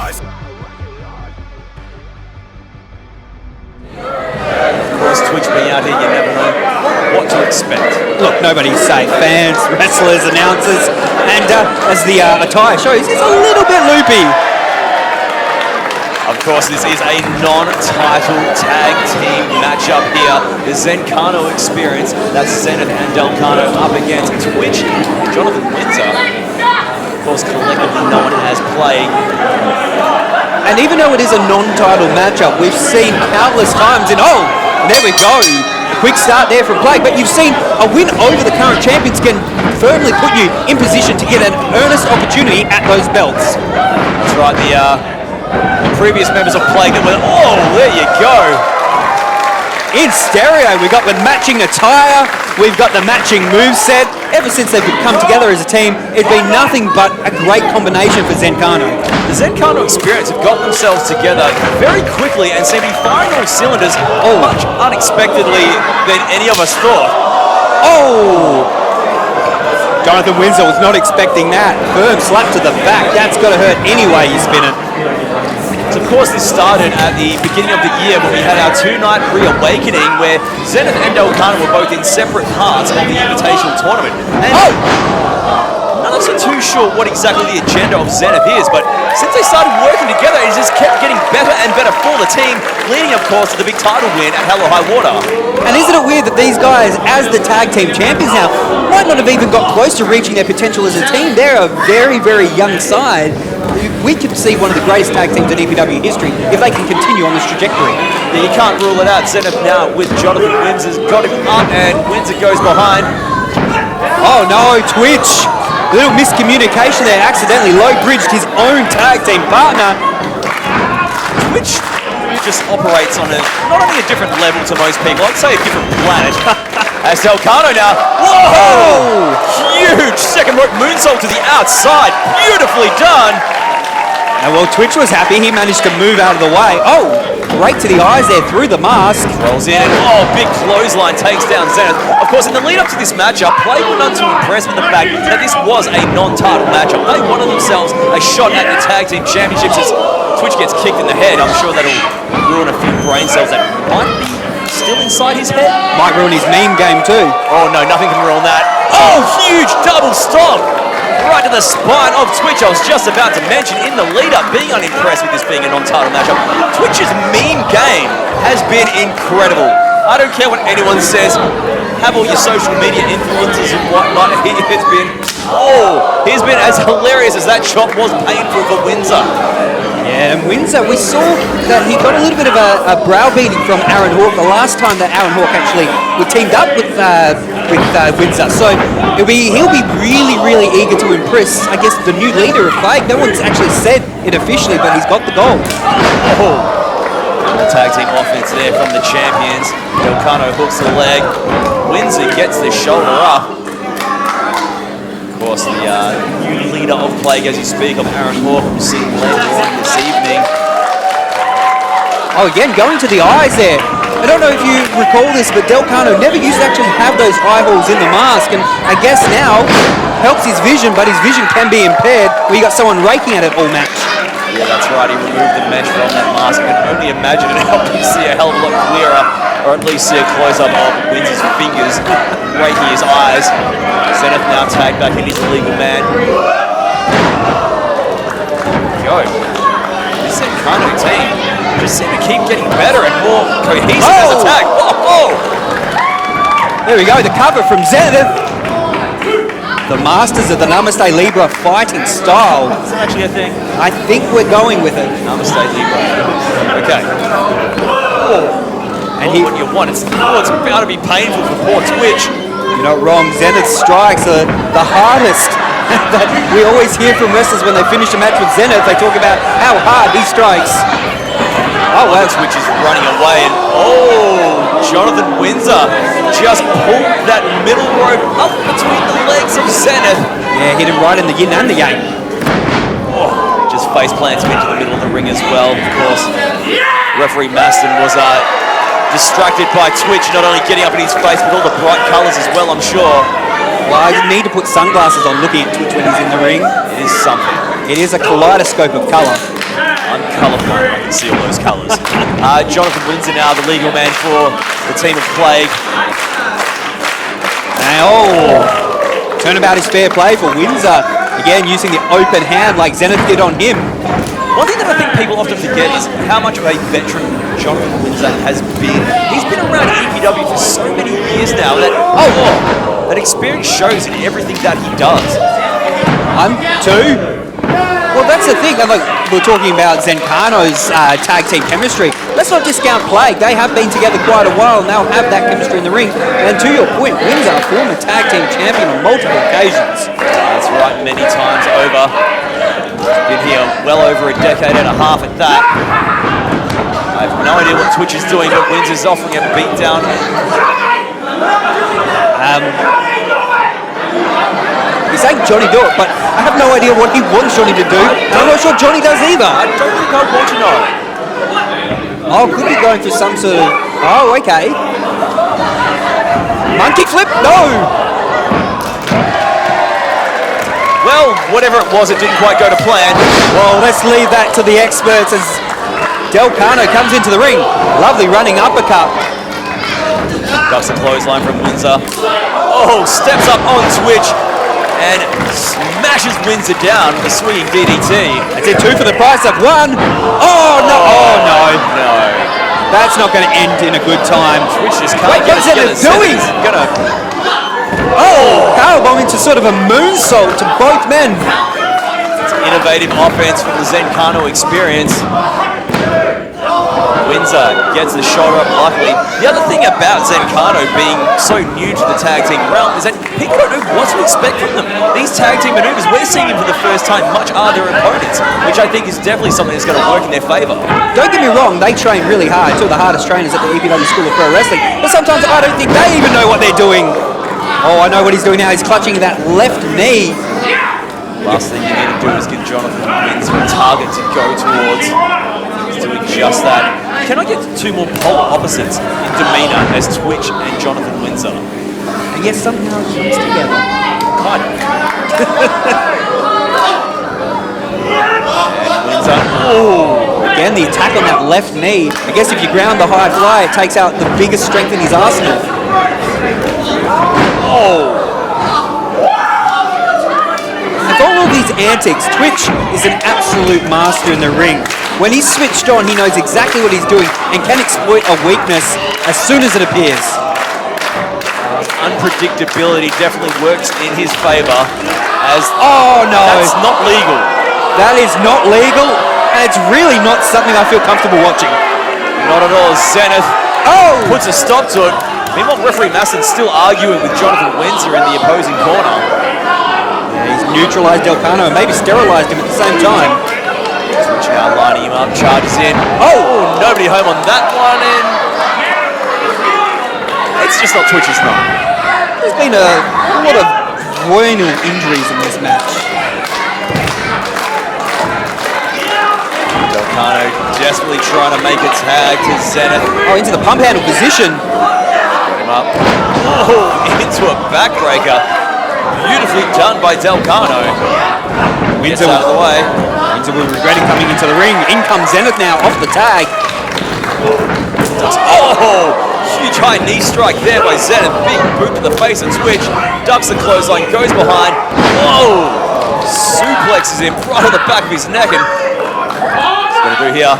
Of course, Twitch being out here, you never know what to expect. Look, nobody's safe. Fans, wrestlers, announcers, and as the attire shows, it's a little bit loopy. Of course, this is a non-title tag team matchup here. The Zencano Experience, that's Zenith and Delcano up against Twitch and Jonathan Windsor. Of course, collectively known as Plague. And even though it is a non-title matchup, we've seen countless times in, oh, there we go. A quick start there from Plague, but you've seen a win over the current champions can firmly put you in position to get an earnest opportunity at those belts. That's right, the previous members of Plague that went, oh, there you go. In stereo, we've got the matching attire, we've got the matching moveset. Ever since they've come together as a team, it's been nothing but a great combination for Zencano. The Zencano Experience have got themselves together very quickly and seem to be firing on cylinders much unexpectedly than any of us thought. Oh! Jonathan Windsor was not expecting that. Firm slap to the back. That's got to hurt anyway you spin it. So of course, this started at the beginning of the year when we had our two-night ReAwakening where Zenith and Delcano were both in separate parts of the Invitational Tournament. And I'm not so too sure what exactly the agenda of Zenith is, but since they started working together, it just kept getting better and better for the team, leading, of course, to the big title win at Hell or High Water. And isn't it weird that these guys, as the tag team champions now, might not have even got close to reaching their potential as a team? They're a very, very young side. We could see one of the greatest tag teams in EPW history if they can continue on this trajectory. Yeah, you can't rule it out. Zenith now with Jonathan Windsor's got him up, and Windsor goes behind. Oh no, Twitch! A little miscommunication there, accidentally low-bridged his own tag team partner. Twitch just operates on not only a different level to most people, I'd say a different planet. As Delcano now, whoa! Huge second rope moonsault to the outside, beautifully done. And well, Twitch was happy, he managed to move out of the way. Oh, right to the eyes there through the mask. Rolls in, and big clothesline takes down Zenith. Of course, in the lead up to this matchup, Plague were not too impressed with the fact that this was a non-title matchup. They wanted themselves a shot at the tag team championships. As Twitch gets kicked in the head, I'm sure that'll ruin a few brain cells that might be still inside his head. Might ruin his meme game too. Oh no, nothing can ruin that. Oh, huge double stomp right to the spine of Twitch. I was just about to mention in the lead-up, being unimpressed with this being a non-title matchup. Twitch's meme game has been incredible. I don't care what anyone says. Have all your social media influencers and whatnot. He's been as hilarious as that chop was painful for Windsor. Yeah, and Windsor, we saw that he got a little bit of a browbeating from Aaron Hawke the last time that Aaron Hawke actually teamed up with Windsor. So he'll be really, really eager to impress, I guess, the new leader of Plague. No one's actually said it officially, but he's got the goal. The tag team offense there from the champions. Delcano hooks the leg. Windsor gets the shoulder up. Of course, the new leader of Plague, as you speak, of Aaron Hawke, we'll see later on this evening. Oh, again, going to the eyes there. I don't know if you recall this, but Delcano never used to actually have those eye holes in the mask, and I guess now helps his vision, but his vision can be impaired when you got someone raking at it all match. Yeah, that's right. He removed the mesh from that mask. I can only imagine it helped him see a hell of a lot clearer, or at least see a close-up of Windsor's fingers raking his eyes. Zenith now tagged back in his legal man. Go. This Zencano team just seem to keep getting better and more cohesive as attack. Whoa! There we go, the cover from Zenith. The masters of the Namaste Libra fighting style. Is that actually a thing? I think we're going with it. Namaste Libra. Okay. And what you want? It's about to be painful for poor Twitch. You're not wrong. Zenith's strikes are the hardest. That we always hear from wrestlers when they finish a match with Zenith. They talk about how hard he strikes. Oh, wow. Twitch is running away, and Jonathan Windsor just pulled that middle rope up between the legs of Zenith. Yeah, hit him right in the yin and the yang. Just face plants him into the middle of the ring as well. Of course, referee Maston was distracted by Twitch, not only getting up in his face, but all the bright colours as well, I'm sure. Well, I need to put sunglasses on looking at Twitch when he's in the ring. It is something. It is a kaleidoscope of colour. I'm colourblind, I can see all those colours. Jonathan Windsor now, the legal man for the team of Plague. And turnabout is fair play for Windsor. Again, using the open hand like Zenith did on him. One thing that I think people often forget is how much of a veteran Jonathan Windsor has been. He's been around EPW for so many years now. That experience shows in everything that he does. I'm two. Well, that's the thing. Like, we're talking about Zencano's tag team chemistry. Let's not discount Plague. They have been together quite a while and they'll have that chemistry in the ring. And to your point, Windsor, former tag team champion on multiple occasions. That's right, many times over. Been here well over a decade and a half at that. I have no idea what Twitch is doing, but Windsor's offering a beatdown. He's saying Johnny do it, but I have no idea what he wants Johnny to do, and I'm not sure Johnny does either. I don't think I want to know. Oh, could be going for some sort of... Oh, okay. Monkey flip? No! Well, whatever it was, it didn't quite go to plan. Well, let's leave that to the experts as Delcano comes into the ring. Lovely running uppercut. Ducks a clothesline from Windsor. Oh, steps up on Twitch and smashes Windsor down with a swinging DDT. That's it, 2 for the price of 1. Oh, no. Oh, no. No. That's not going to end in a good time. Twitch just can't Wait, what's it doing? Oh, powerbomb into sort of a moonsault to both men. It's innovative offense from the Zencano experience. Windsor gets the shoulder up luckily. The other thing about Zencano being so new to the tag team realm is that people don't know what to expect from them. These tag team maneuvers, we're seeing them for the first time much harder opponents, which I think is definitely something that's going to work in their favour. Don't get me wrong, they train really hard. Two of the hardest trainers at the EPW School of Pro Wrestling. But sometimes I don't think they even know what they're doing. Oh, I know what he's doing now. He's clutching that left knee. Last thing you need to do is give Jonathan Windsor a target to go towards. He's doing just that. Can I get 2 more polar opposites in demeanour as Twitch and Jonathan Windsor? And yes, somehow it comes together. Kind of. And Windsor. Oh! Again, the attack on that left knee. I guess if you ground the high fly, it takes out the biggest strength in his arsenal. Oh! And for all of these antics, Twitch is an absolute master in the ring. When he's switched on, he knows exactly what he's doing and can exploit a weakness as soon as it appears. Unpredictability definitely works in his favour as... Oh, no. That's not legal. That is not legal, and it's really not something I feel comfortable watching. Not at all. Zenith puts a stop to it. Meanwhile, referee Masson's still arguing with Jonathan Windsor in the opposing corner. Yeah, he's neutralised Delcano and maybe sterilised him at the same time. Switch now, lining him up, charges in. Oh, nobody home on that one, and it's just not Twitch's night. There's been a lot of groinal injuries in this match. Delcano desperately trying to make a tag to Zenith. Oh, into the pump handle position. Him up. Oh, into a backbreaker. Beautifully done by Delcano. Gets out of the way. Windsor will regret it coming into the ring. In comes Zenith now off the tag. Oh, huge high knee strike there by Zenith. Big boot to the face of Twitch. Ducks the clothesline, goes behind. Whoa! Suplexes him right on the back of his neck. And what's he going to do here?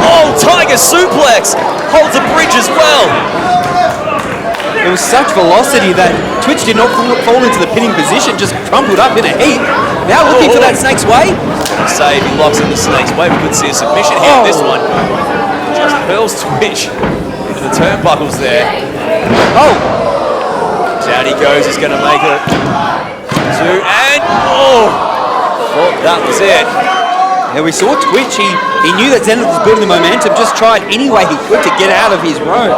Oh, Tiger suplex! Holds the bridge as well. It was such velocity that Twitch did not fall into the pinning position, just crumpled up in a heap. Now looking for that snake's way. Say if he locks in the snake's way, we could see a submission here. This one just hurls Twitch into the turnbuckles there. Oh! Down he goes, he's going to make it 2, and thought that was it. Yeah, we saw Twitch. He knew that Zenith was building the momentum, just tried any way he could to get out of his row.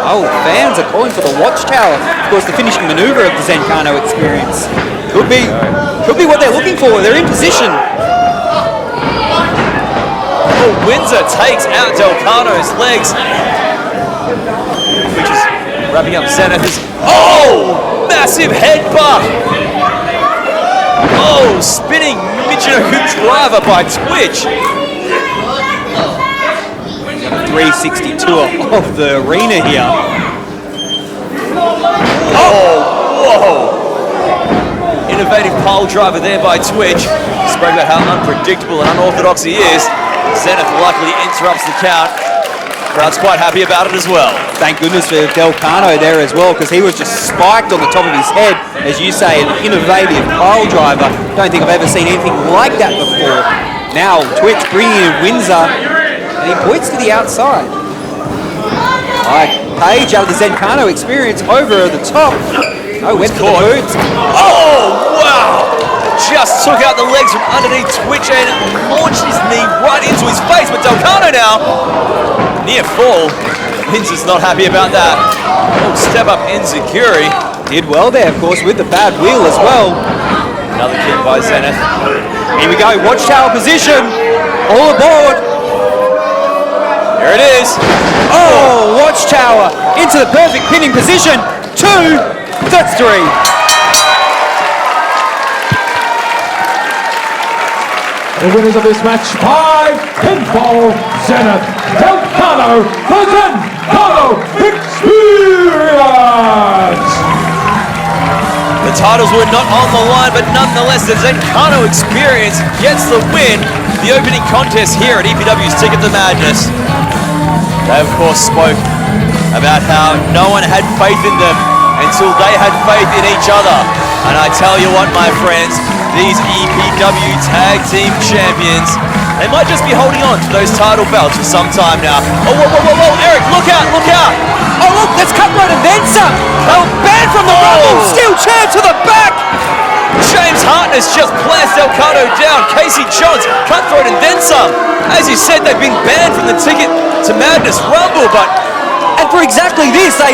Oh, fans are calling for the watchtower. Of course, the finishing maneuver of the Zencano experience. Could be what they're looking for. They're in position. Oh, Windsor takes out Delcano's legs. Which is wrapping up Zenith. Oh, massive headbutt. Oh, beautiful spinning Michinoku driver by Twitch. 360 tour of the arena here. Oh, whoa. Innovative pole driver there by Twitch. Spoke about how unpredictable and unorthodox he is. Zenith luckily interrupts the count. Crowd's quite happy about it as well. Thank goodness for Delcano there as well, because he was just spiked on the top of his head. As you say, an innovative pole driver. Don't think I've ever seen anything like that before. Now Twitch bringing in Windsor, and he points to the outside. Page out of the Zencano experience over the top. Oh, went for the boots. Oh, wow! Just took out the legs from underneath Twitch and launched his knee right into his face. But Delcano now, near fall. Windsor's not happy about that. Oh, step up Enziguri. Did well there, of course, with the bad wheel as well. Another kick by Zenith. Here we go, watchtower position. All aboard. There it is. Oh, watchtower into the perfect pinning position. 2, that's 3. The winners of this match by pinfall, Zenith Delcano, the Zencano Experience! The titles were not on the line, but nonetheless, the Zencano Experience gets the win. The opening contest here at EPW's Ticket to Madness. They, of course, spoke about how no one had faith in them until they had faith in each other. And I tell you what, my friends, these EPW Tag Team Champions, they might just be holding on to those title belts for some time now. Oh, whoa, whoa, whoa, whoa, Eric, look out, look out! Oh, look, that's Cutthroat and then some. Oh, banned from the rumble, steel chair to the back. James Hartness just plants Delcano down. Casey Johns, Cutthroat and then some. As you said, they've been banned from the Ticket to Madness Rumble, but and for exactly this, they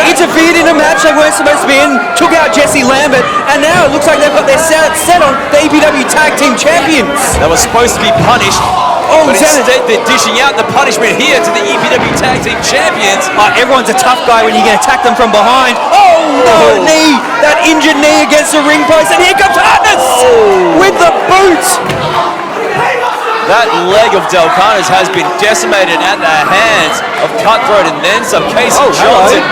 interfered in a match they weren't supposed to be in, took out Jesse Lambert, and now it looks like they've got their set on the EPW Tag Team Champions. They were supposed to be punished, but instead they're dishing out the punishment here to the EPW Tag Team Champions. Everyone's a tough guy when you can attack them from behind. Oh, no, knee, that injured knee against the ring post, and here comes Hartness with the boot. That leg of Delcano's has been decimated at the hands of Cutthroat and then some. Casey Johnson,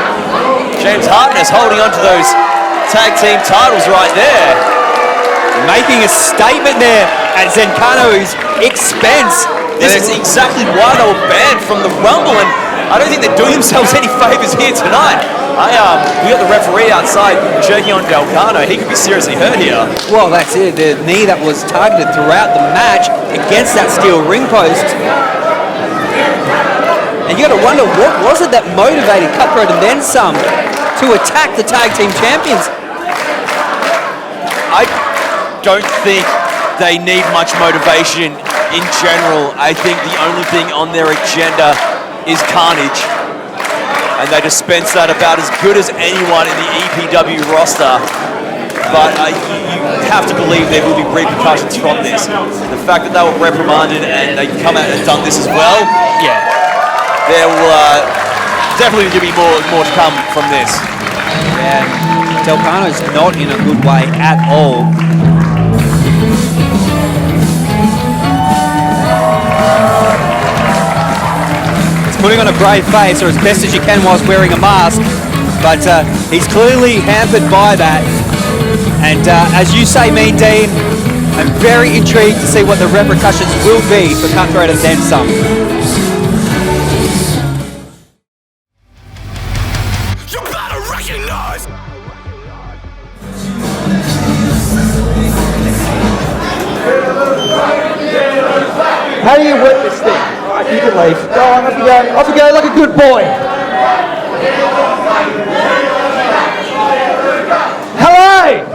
James Hartness holding on to those tag team titles right there. Making a statement there at Zencano's expense. This is exactly why they were banned from the Rumble, and I don't think they're doing themselves any favors here tonight. We got the referee outside checking on Delcano. He could be seriously hurt here. Well, that's it. The knee that was targeted throughout the match against that steel ring post. And you got to wonder, what was it that motivated Cutthroat and then some to attack the tag team champions? I don't think they need much motivation in general. I think the only thing on their agenda is carnage. And they dispense that about as good as anyone in the EPW roster. But you have to believe there will be repercussions from this. The fact that they were reprimanded and they come out and done this as well, yeah, there will definitely be more to come from this. Yeah, Delcano's not in a good way at all. Putting on a brave face, or as best as you can whilst wearing a mask, but he's clearly hampered by that. And as you say, Mean Dean, I'm very intrigued to see what the repercussions will be for Cutthroat and then some. You better recognize! How do you whip this thing? Alright, you can leave. Go on, off you go. Off you go like a good boy. Hello!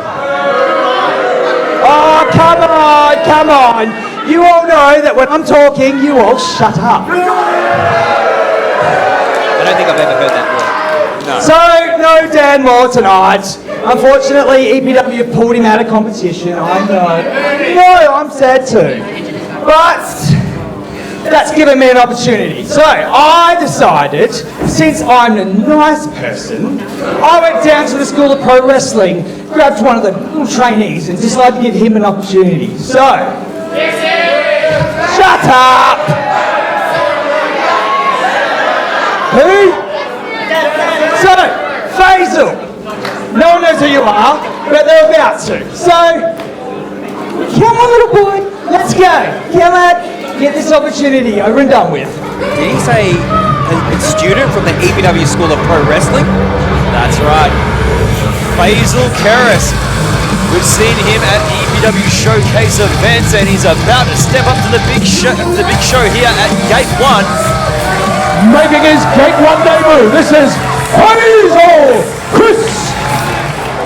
Oh, come on. You all know that when I'm talking, you all shut up. I don't think I've ever heard that word. No. So, no Dan Moore tonight. Unfortunately, EPW pulled him out of competition. I know. No, I'm sad too. But that's given me an opportunity. So I decided, since I'm a nice person, I went down to the School of Pro Wrestling, grabbed one of the little trainees and decided to give him an opportunity. So, shut up! Who? So, Faisal. No one knows who you are, but they're about to. So, come on, little boy, let's go. Come on, get this opportunity over and done with. Did he say a student from the EPW School of Pro Wrestling? That's right. Faisal Keris. We've seen him at EPW Showcase events, and he's about to step up to the big show here at Gate 1. Making his Gate 1 debut, this is Faisal Chris.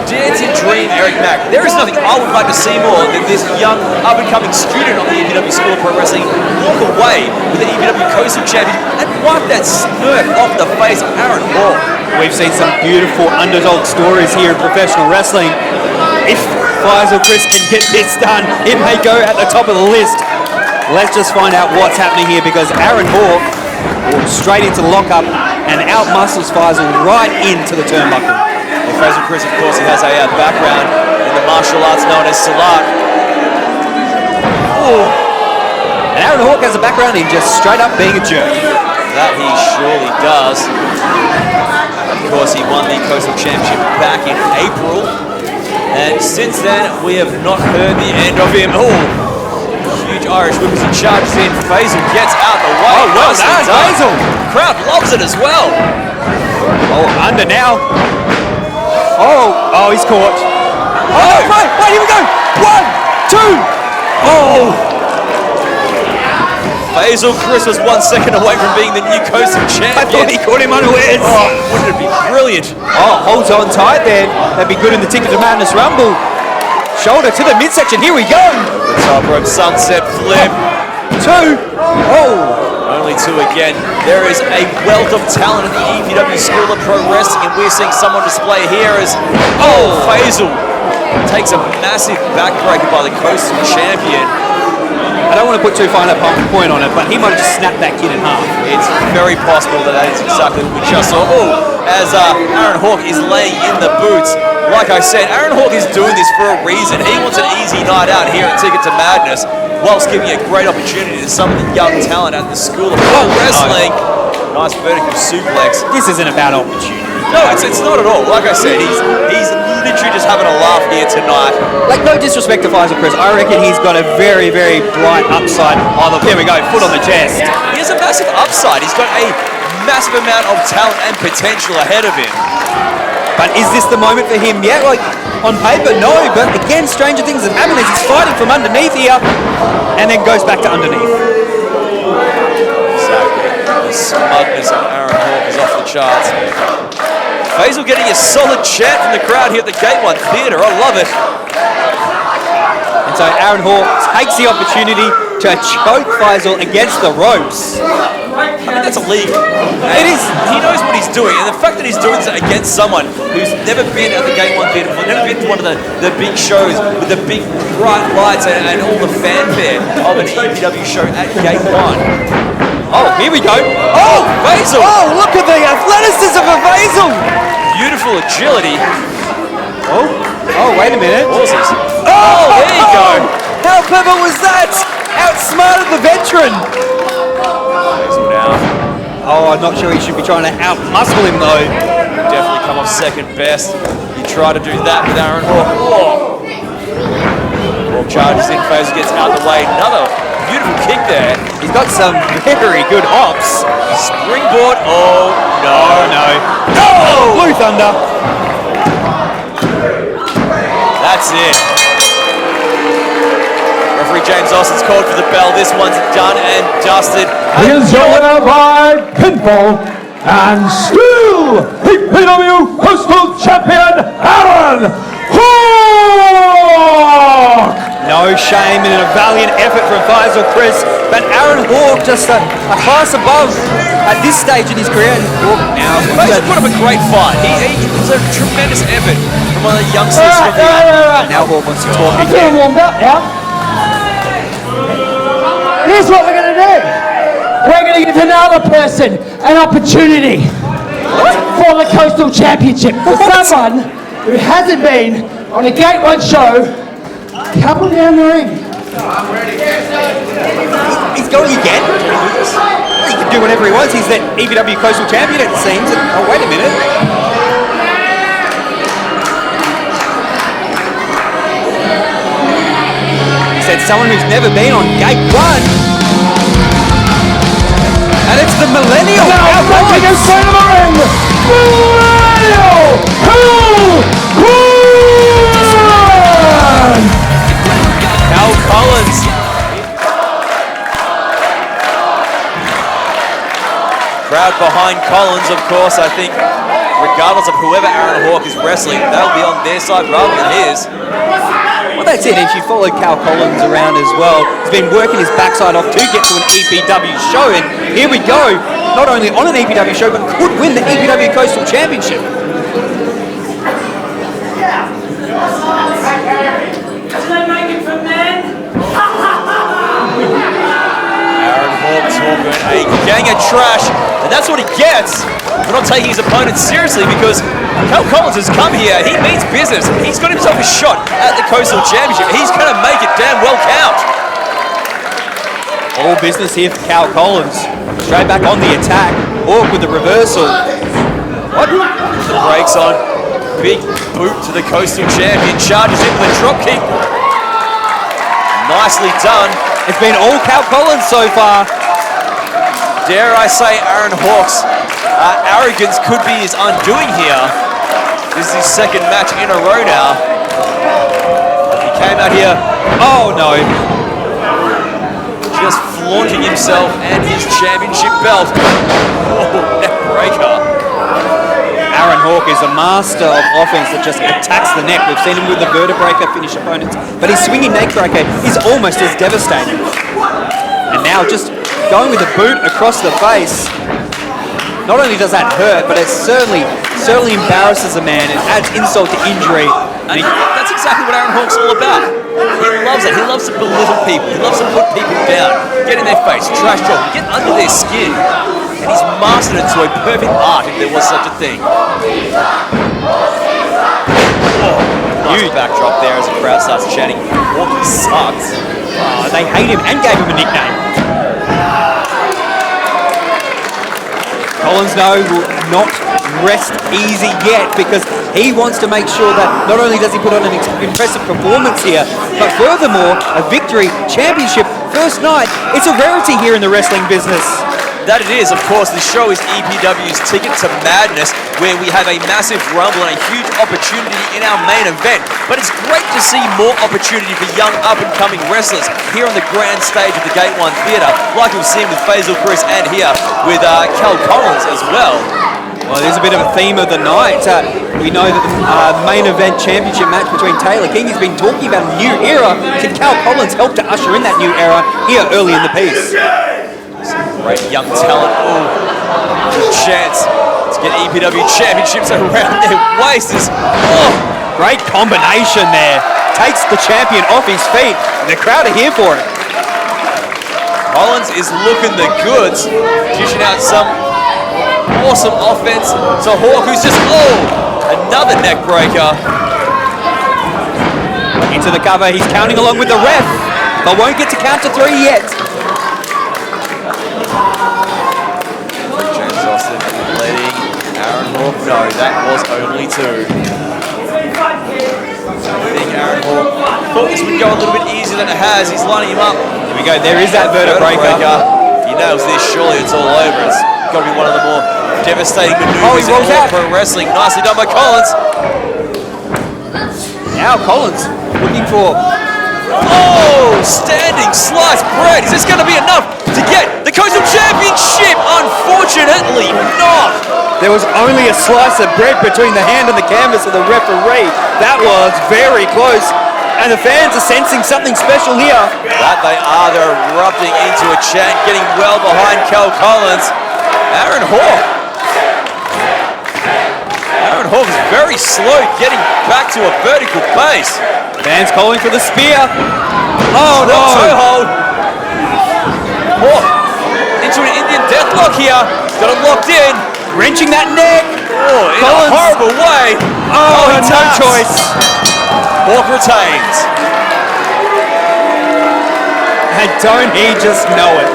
Dare to dream, Eric Mack. There is nothing I would like to see more than this young, up-and-coming student of the EPW School of Pro Wrestling walk away with the EPW Coastal Champion and wipe that smirk off the face of Aaron Hall. We've seen some beautiful underdog stories here in professional wrestling. If Faisal Chris can get this done, it may go at the top of the list. Let's just find out what's happening here, because Aaron Hawk walks straight into the lockup and out-muscles Faisal right into the turnbuckle. Faisal Chris, of course, he has a background in the martial arts known as Salat. And Aaron Hawk has a background in just straight up being a jerk. That he surely does. Of course, he won the Coastal Championship back in April. And since then, we have not heard the end of him. Huge Irish whip as he charges in. Faisal gets out the way. Oh, well done, Faisal. The crowd loves it as well. Oh, under now. Oh, he's caught. Oh, wait, here we go. 1, 2. Oh. Faisal Chris was 1 second away from being the new Coastal Champion. I thought he caught him unawares. Oh, wouldn't it be brilliant? Oh, holds on tight there. That'd be good in the Ticket to Madness Rumble. Shoulder to the midsection. Here we go. The top rope sunset flip. 2. Oh. Only 2 again. There is a wealth of talent in the EPW School of Pro Wrestling, and we're seeing someone display here as Faisal takes a massive backbreaker by the Coastal Champion. I don't want to put too fine a point on it, but he might have just snapped that kid in half. It's very possible that is exactly what we just saw. As Aaron Hawk is laying in the boots. Like I said, Aaron Hawk is doing this for a reason. He wants an easy night out here at Ticket to Madness, whilst giving a great opportunity to some of the young talent at the School of Pro Wrestling. Nice vertical suplex. This isn't about opportunity. No, it's not at all. Like I said, he's literally just having a laugh here tonight. Like, no disrespect to Faisal Chris, I reckon he's got a very, very bright upside. Oh, look, there we go, foot on the chest. He has a massive upside. He's got a massive amount of talent and potential ahead of him. But is this the moment for him yet? Like, on paper, no, but again, stranger things have happened as he's fighting from underneath here and then goes back to underneath. Exactly. The smugness of Aaron Hawk is off the charts. Faisal getting a solid chant from the crowd here at the Gate 1 Theatre. I love it. And so Aaron Hawk takes the opportunity to choke Faisal against the ropes. I mean, that's illegal. It is. He knows what he's doing, and the fact that he's doing it against someone who's never been at the Gate 1 Theatre, never been to one of the big shows with the big bright lights and all the fanfare of an EPW show at Gate 1. Oh, here we go. Oh, Faisal! Oh, look at the athleticism of Faisal! Beautiful agility. Oh, wait a minute. Horses. Oh, there you go. How clever was that? Outsmarted the veteran. Faisal now. Oh, I'm not sure he should be trying to out-muscle him, though. Definitely come off second best. He tried to do that with Aaron Hawk. Hawk charges in, Faisal gets out of the way. Another beautiful kick there. He's got some very good hops. Springboard. Oh, no. Oh, Blue Thunder. That's it. Referee James Austin's called for the bell. This one's done and dusted. He is your winner by pinfall and still EPW Coastal Champion Aaron Hawk! No shame in a valiant effort from Faisal Chris, but Aaron Hawk just a class above at this stage in his career. Now, Faisal put up a great fight. He was a tremendous effort from one of the youngsters from the... Now Hawk wants to talk I'm feeling again. warmed up now. Here's what we're going to do. we're going to give another person an opportunity for the Coastal Championship. For someone who hasn't been on a Gate 1 show, come on down the ring. He's going again. He can do whatever he wants. He's the EPW Coastal Champion, it seems. Oh, wait a minute. He said someone who's never been on Gate 1. And it's the Millennial. Now breaking in front of the ring, Millennial Cal Collins. Crowd behind Collins, of course. I think regardless of whoever Aaron Hawke is wrestling, they'll be on their side rather than his. Well, that's it, and she followed Cal Collins around as well. He's been working his backside off to get to an EPW show, and here we go. Not only on an EPW show, but could win the EPW Coastal Championship. Aaron Hawke talking a gang of trash, and that's what he gets for not taking his opponent seriously, because Cal Collins has come here, he means business, he's got himself a shot at the Coastal Championship, he's going to make it damn well count. All business here for Cal Collins. Straight back on the attack. Hawke with the reversal. What? The brakes on, big boot to the Coastal Champion, charges in with a drop kick. Nicely done. It's been all Cal Collins so far. Dare I say Aaron Hawke's arrogance could be his undoing here. This is his second match in a row now. He came out here, Oh no. just flaunting himself and his championship belt. Oh, neck breaker. Aaron Hawke is a master of offense that just attacks the neck. We've seen him with the vertebreaker finish opponents, but his swinging neck breaker is almost as devastating. And now just going with a boot across the face. Not only does that hurt, but it certainly embarrasses a man and adds insult to injury. And that's exactly what Aaron Hawke's all about. He loves it. He loves to belittle people. He loves to put people down, get in their face, trash talk, get under their skin. And he's mastered it to a perfect art, if there was such a thing. Oh, nice backdrop there as the crowd starts chanting, Hawke sucks. They hate him and gave him a nickname. Collins, though, will not rest easy yet, because he wants to make sure that not only does he put on an impressive performance here, but furthermore, a victory, championship, first night. It's a rarity here in the wrestling business. That it is, of course. The show is EPW's Ticket to Madness, where we have a massive rumble and a huge opportunity in our main event. But it's great to see more opportunity for young up-and-coming wrestlers here on the grand stage of the Gate 1 Theatre, like we've seen with Faisal Chris and here with Cal Collins as well. Well, there's a bit of a theme of the night. We know that the main event championship match between Taylor King has been talking about a new era. Can Cal Collins help to usher in that new era here early in the piece? Great young talent. Oh, good chance to get EPW championships around their waists. Oh, great combination there. Takes the champion off his feet, and the crowd are here for it. Collins is looking the goods, dishing out some awesome offense to Hawke, who's just, another neck breaker. Into the cover, he's counting along with the ref, but won't get to count to 3 yet. Letting Aaron Hawke know that was only 2. I think Aaron Hawke thought this would go a little bit easier than it has. He's lining him up. Here we go, there is that vertebreaker. He nails this, surely it's all over. It's got to be one of the more devastating maneuvers he rolls in all out. pro wrestling. Nicely done by Collins. Now Collins looking for... Oh, standing sliced bread. Is this going to be enough to get the Coastal Championship? Unfortunately not. There was only a slice of bread between the hand and the canvas of the referee. That was very close. And the fans are sensing something special here. That they are. They're erupting into a chant, getting well behind Cal Collins. Aaron Hawke. Aaron Hawke is very slow getting back to a vertical pace. Fans calling for the spear. Oh no! Toe hold. Hawke into an headlock here. Got him locked in. Wrenching that neck. Oh, in Collins. a horrible way. Oh, he no taps. choice. Hawk retains. And don't he just know it?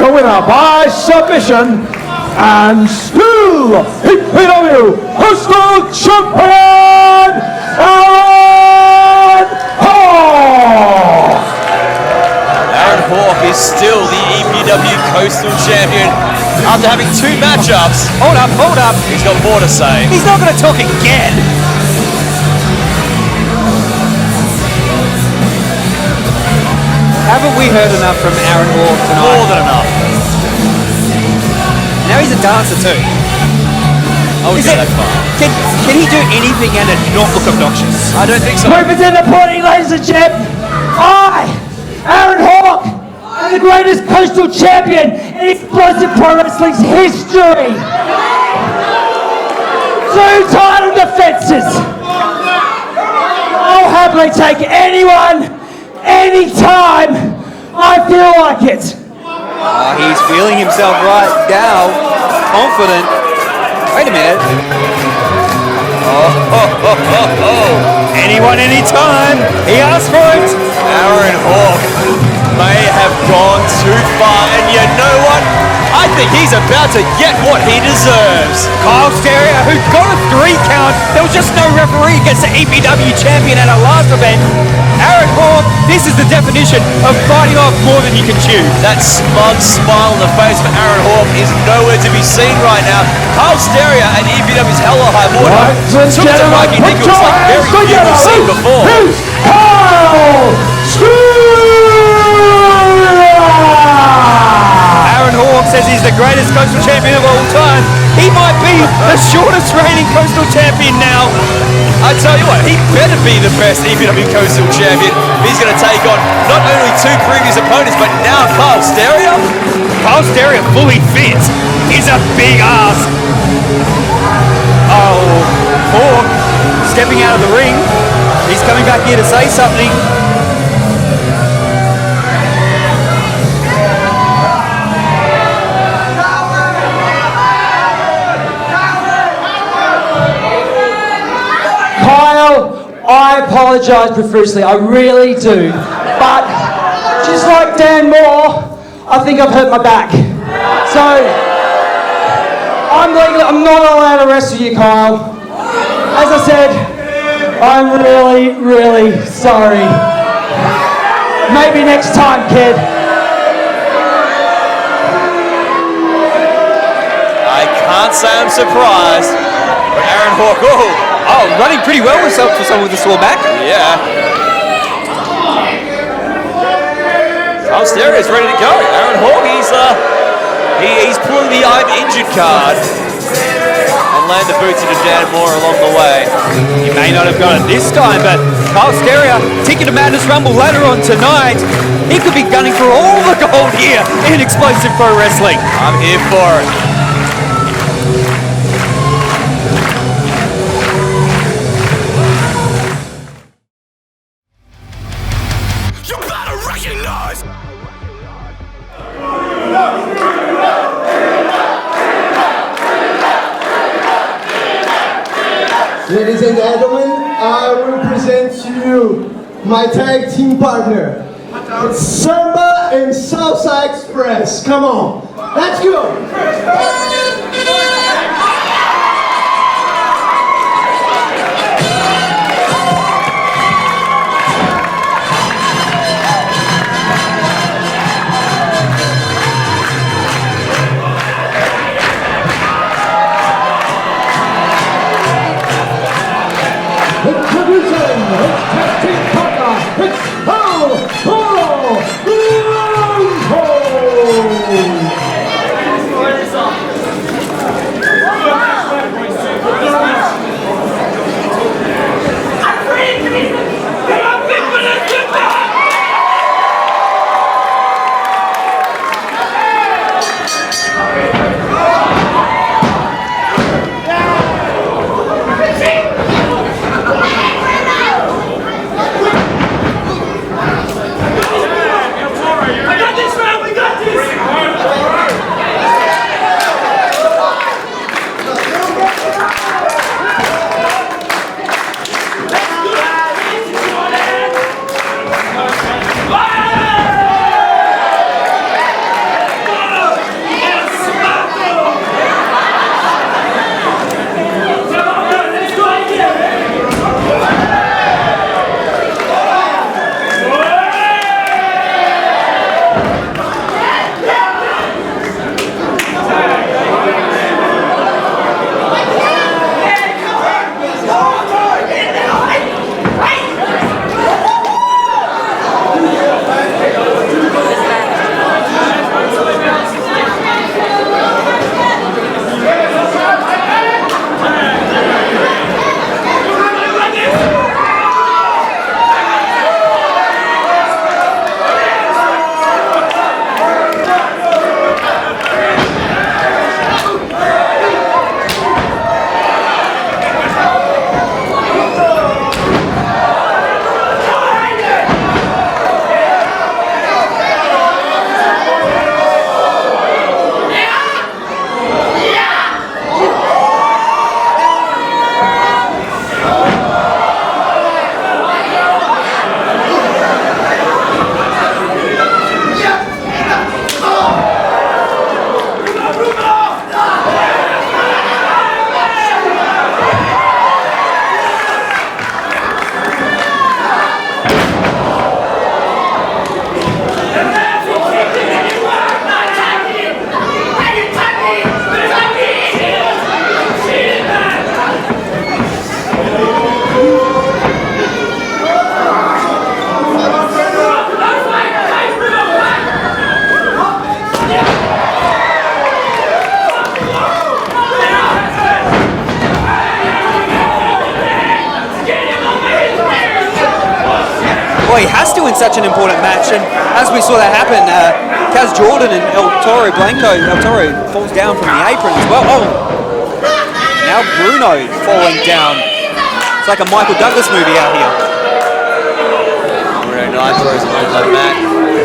The winner by submission and still EPW Coastal Champion, Aaron Hawk! Aaron Hawk is still the EPW Coastal Champion after having 2 matchups. Hold up, hold up. He's got more to say. He's not going to talk again. Haven't we heard enough from Aaron Hawk tonight? More than enough. Now he's a dancer too. I would Is go it- that far. Can he do anything and it not look obnoxious? I don't think so. Proof is in the pudding, ladies and gentlemen. I, Aaron Hawk, am the greatest coastal champion in explosive pro wrestling's history. 2 title defenses. I'll happily take anyone, anytime I feel like it. He's feeling himself right now. Confident. Wait a minute. Anyone, anytime. He asked for it. Aaron Hawk may have gone too far, and you know what? I think he's about to get what he deserves. Kyle Stereo, who got a 3 count. There was just no referee against the EPW champion at our last event. Aaron Hawk, this is the definition of biting off more than you can chew. That smug smile on the face of Aaron Hawk is nowhere to be seen right now. Kyle Stereo and EPW's Hella High Water Ladies and took to gentlemen, Mikey put Nicholls your like very hands few together. we've seen before. Here's Kyle Aaron Hawk says he's the greatest coastal champion of all time. He might be the shortest reigning coastal champion now. I tell you what, he better be the best EPW Coastal Champion. He's going to take on not only 2 previous opponents, but now Kyle Stereo. Kyle Stereo fully fit. He's a big ass. Oh, Hawk stepping out of the ring. He's coming back here to say something. Kyle, I apologise profusely, I really do. But just like Dan Moore, I think I've hurt my back. So I'm not allowed to wrestle you, Kyle. As I said, I'm really, really sorry. Maybe next time, kid. I can't say I'm surprised, but Aaron Hawk, Oh, running pretty well for someone with a sore back. yeah. Kyle Stereo's ready to go. Aaron Hawk, he's pulling the I'm injured card and land the boots into Dan Moore along the way. He may not have got it this time, but Kyle Stereo, ticket to Madness Rumble later on tonight. He could be gunning for all the gold here in explosive pro wrestling. I'm here for it. You better recognize. Ladies and gentlemen, I will present to you my tag team partner. It's Samba and Southside Express. Come on, let's go. Introducing his tag team partner, it's Kyle has to in such an important match. And as we saw that happen, Kaz Jordan and El Toro falls down from the apron as well. Oh, now Bruno falling down. It's like a Michael Douglas movie out here. Bruno Nitro's on the mat.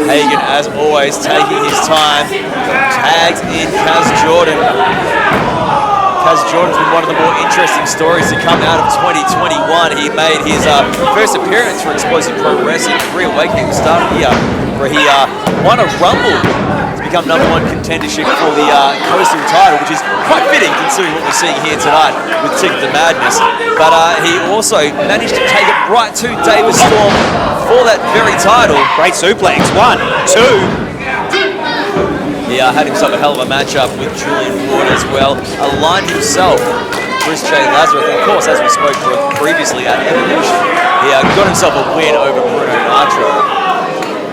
Hagen, as always, taking his time. Tags in Kaz Jordan. Kaz Jordan's been one of the more interesting stories to come out of 2021. He made his first appearance for Explosive Pro Wrestling ReAwakening start of the year, where he won a Rumble to become #1 contendership for the Coastal title, which is quite fitting considering what we're seeing here tonight with Ticket to Madness. But he also managed to take it right to David Storm for that very title. Great suplex. 1, 2. He had himself a hell of a matchup with Julian Ward as well. Aligned himself with Chris J. Lazarus. Of course, as we spoke previously at Evolution, he got himself a win over Bruno Nitro.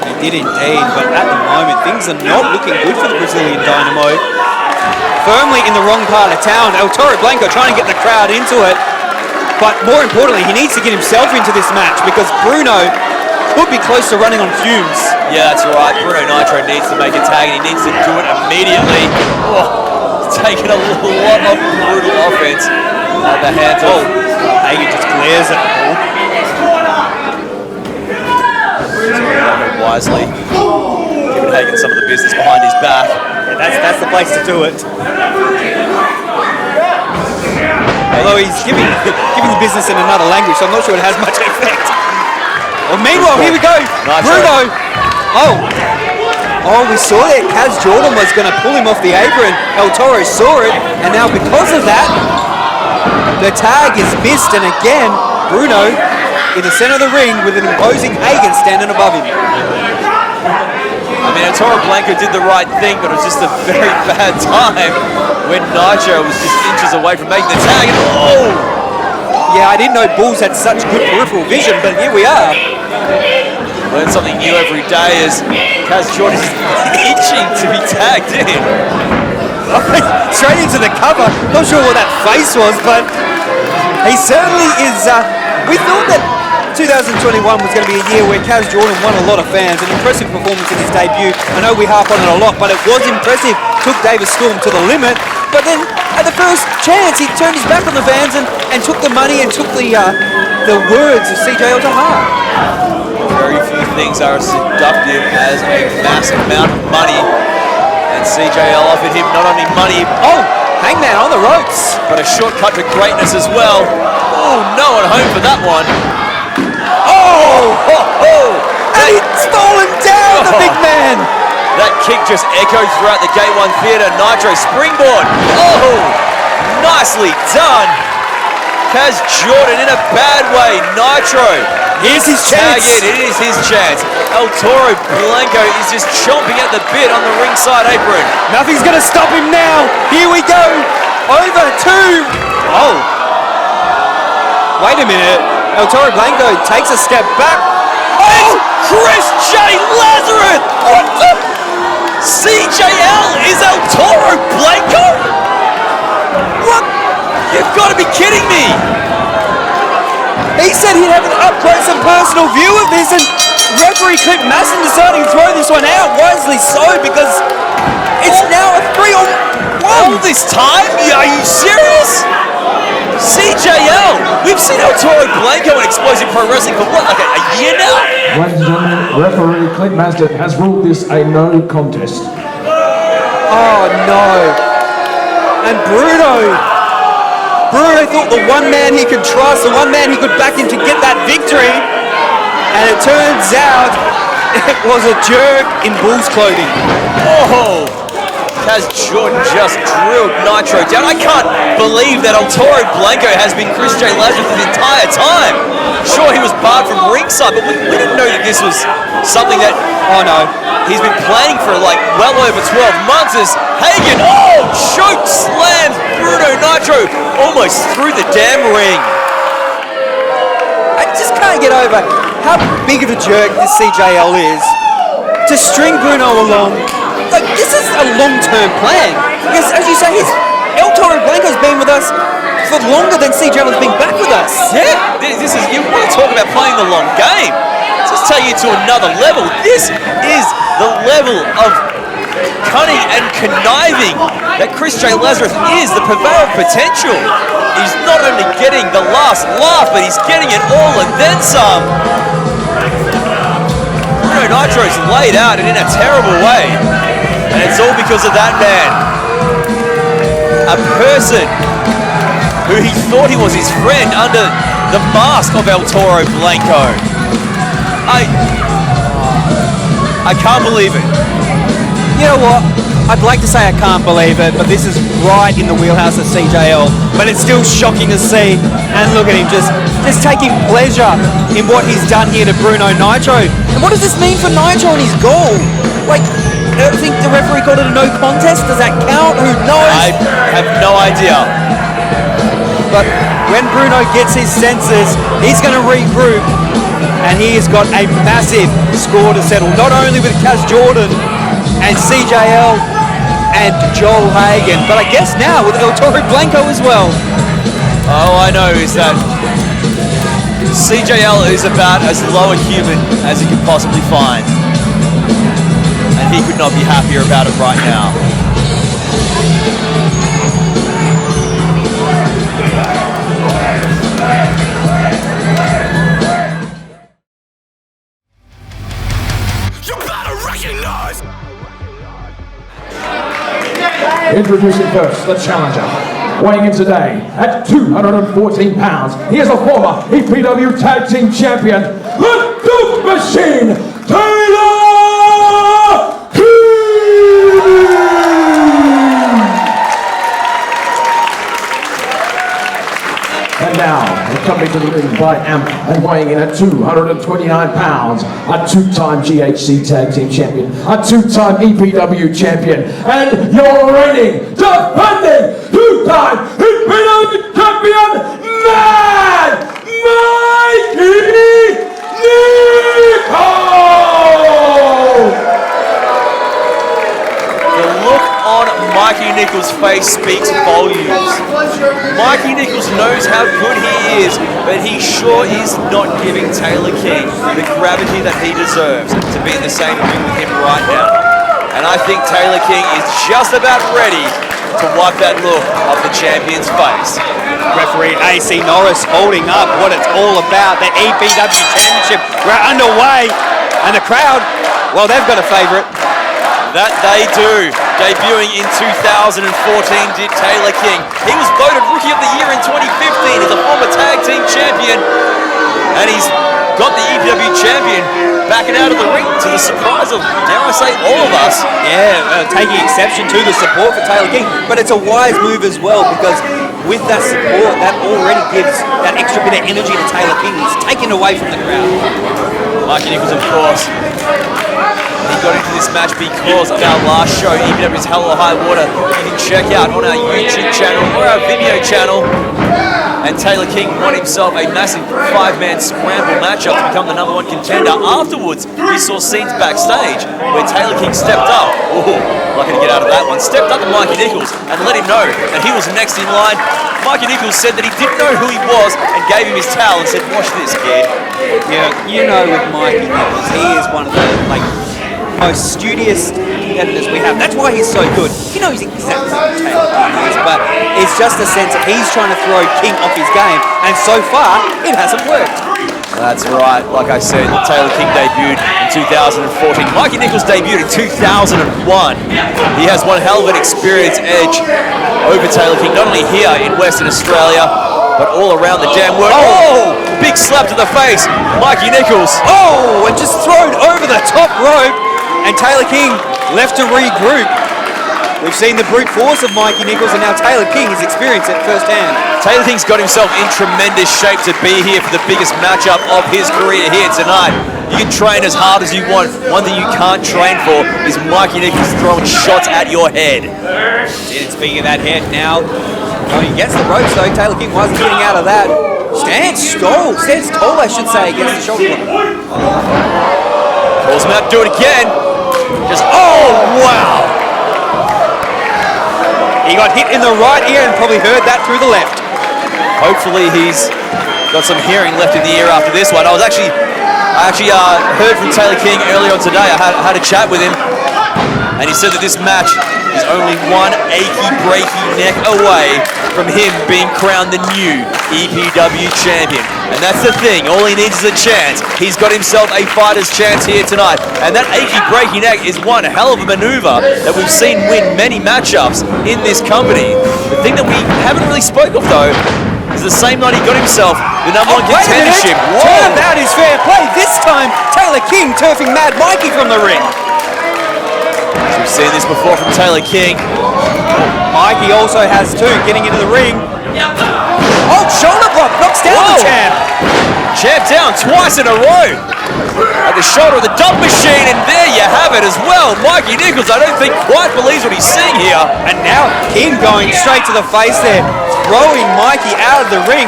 He did indeed, but at the moment, things are not looking good for the Brazilian Dynamo. Firmly in the wrong part of town. El Toro Blanco trying to get the crowd into it. But more importantly, he needs to get himself into this match because Bruno could be close to running on fumes. Yeah, that's right. Bruno Nitro needs to make a tag, and he needs to do it immediately. Oh, he's taking a lot of brutal offense at the hands of... Hagen just glares at the ball. Wisely, giving Hagen some of the business behind his back. Yeah, that's the place to do it. Although he's giving the business in another language, so I'm not sure it has much effect. Well, meanwhile, here we go. Bruno. Oh, we saw that Kaz Jordan was going to pull him off the apron. El Toro saw it, and now because of that, the tag is missed, and again, Bruno in the center of the ring with an imposing Hagen standing above him. I mean, El Toro Blanco did the right thing, but it was just a very bad time when Nitro was just inches away from making the tag. And yeah, I didn't know Bulls had such good peripheral vision, but here we are. Learn something new every day as Kaz Jordan is itching to be tagged in. Straight into the cover. Not sure what that face was, but he certainly is. We thought that 2021 was going to be a year where Kaz Jordan won a lot of fans. An impressive performance in his debut. I know we harp on it a lot, but it was impressive. Took David Storm to the limit. But then at the first chance, he turned his back on the fans and took the money and took the words of CJL to heart. Very few things are as seductive as a massive amount of money. And CJL offered him not only money, Hangman on the ropes, but a shortcut to greatness as well. Oh, no one home for that one. And he's fallen down, the big man. That kick just echoed throughout the Gate 1 Theatre. Nitro springboard. Oh, nicely done. Kaz Jordan in a bad way. Nitro. Here's his chance. It is his chance. El Toro Blanco is just chomping at the bit on the ringside apron. Nothing's going to stop him now. Here we go. Over to... Wait a minute. El Toro Blanco takes a step back. Chris J. Lazarus! What the? CJL is El Toro Blanco? What? You've got to be kidding me! He said he'd have an up-close and personal view of this, and referee Clint Masson deciding to throw this one out, wisely so, because it's now a 3-on-1. All this time? Are you serious? CJL! We've seen El Toro Blanco in Explosive Pro Wrestling for what, like a year now? Ladies and gentlemen, referee Clint Maston has ruled this a no contest. Oh no! And Bruno thought the one man he could trust, the one man he could back in to get that victory, and it turns out it was a jerk in Bull's clothing. Oh! Kaz Jordan just drilled Nitro down. I can't believe that El Toro Blanco has been Chris J. Lazarus the entire time. Sure, he was barred from ringside, but we didn't know that this was something that, he's been planning for like well over 12 months as Hagen, choke slams Bruno Nitro almost through the damn ring. I just can't get over how big of a jerk this CJL is to string Bruno along. Like, this is a long-term plan. Because, as you say, El Toro Blanco's been with us for longer than CJL has been back with us. Yeah, this is, you want to talk about playing the long game. just take you to another level. This is the level of cunning and conniving that Chris J. Lazarus is, the purveyor of potential. He's not only getting the last laugh, but he's getting it all and then some. Bruno Nitro's laid out and in a terrible way. And it's all because of that man. A person who he thought he was his friend under the mask of El Toro Blanco. I can't believe it. You know what? I'd like to say I can't believe it, but this is right in the wheelhouse of CJL. But it's still shocking to see. And look at him just taking pleasure in what he's done here to Bruno Nitro. And what does this mean for Nitro and his goal? Like, I don't think the referee called it a no contest. Does that count? Who knows? I have no idea. But when Bruno gets his senses, he's going to regroup. And he has got a massive score to settle, not only with Kaz Jordan and CJL and Joel Hagen, but I guess now with El Toro Blanco as well. All I know is that CJL is about as low a human as he could possibly find. And he could not be happier about it right now. You better recognize. Introducing first, the challenger. Weighing in today at 214 pounds. He is a former EPW Tag Team Champion, the Duke Machine, Taylor King! And now, coming to the ring by AMP and weighing in at 229 pounds, a two-time GHC Tag Team Champion, a two-time EPW Champion, and your reigning, defending, two-time EPW Champion, Mikey Nicholls! The look on Mikey Nicholls' face speaks volumes. Mikey Nicholls knows how good he is, but he sure is not giving Taylor King the gravity that he deserves to be in the same ring with him right now. And I think Taylor King is just about ready to wipe that look off the champion's face. Referee AC Norris holding up what it's all about. The EPW Championship, we're underway, and the crowd, well, they've got a favourite. That they do. Debuting in 2014 did Taylor King. He was voted Rookie of the Year in 2015 as a former tag team champion. And he's got the EPW champion backing out of the ring to the surprise of, dare I say, all of us. Yeah, taking exception to the support for Taylor King. But it's a wise move as well, because with that support, that already gives that extra bit of energy to Taylor King. He's taken away from the crowd. Mikey Nicholls, of course. He got into this match because of our last show, EPW's Hell or High Water. You can check out on our YouTube channel or our Vimeo channel. And Taylor King won himself a massive 5-man scramble matchup to become the #1 contender. Afterwards, we saw scenes backstage where Taylor King stepped up. Ooh, lucky to get out of that one. Stepped up to Mikey Nicholls and let him know that he was next in line. Mikey Nicholls said that he didn't know who he was and gave him his towel and said, "Watch this, kid." Yeah, you know, with Mikey Nicholls, he is one of the most studious competitors we have. That's why he's so good. He knows exactly what Taylor King is, but it's just a sense that he's trying to throw King off his game, and so far, it hasn't worked. That's right. Like I said, Taylor King debuted in 2014. Mikey Nicholls debuted in 2001. He has one hell of an experience edge over Taylor King, not only here in Western Australia, but all around the damn world. Oh! Big slap to the face. Mikey Nicholls. Oh, and just thrown over the top rope, and Taylor King left to regroup. We've seen the brute force of Mikey Nicholls, and now Taylor King has experienced it firsthand. Taylor King's got himself in tremendous shape to be here for the biggest matchup of his career here tonight. You can train as hard as you want. One thing you can't train for is Mikey Nicholls throwing shots at your head. And speaking of that head now, going against the ropes though, Taylor King wasn't getting out of that. Stands tall, I should say, against the shoulder block. Calls him out, do it again. Just, oh, wow. He got hit in the right ear and probably heard that through the left. Hopefully he's got some hearing left in the ear after this one. I was actually I actually heard from Taylor King earlier on today. I had a chat with him, and he said that this match is only one achy, breaky neck away from him being crowned the new EPW champion. And that's the thing, all he needs is a chance. He's got himself a fighter's chance here tonight. And that achy, breaky neck is one hell of a maneuver that we've seen win many matchups in this company. The thing that we haven't really spoke of, though, is the same night he got himself the #1 contendership. Turnabout is fair play. This time, Taylor King turfing Mad Mikey from the ring. We've seen this before from Taylor King. Mikey also has two, getting into the ring. Oh, shoulder block, knocks down the champ. Champ down twice in a row. At the shoulder of the dub machine, and there you have it as well. Mikey Nicholls, I don't think quite believes what he's seeing here. And now King going straight to the face there, throwing Mikey out of the ring.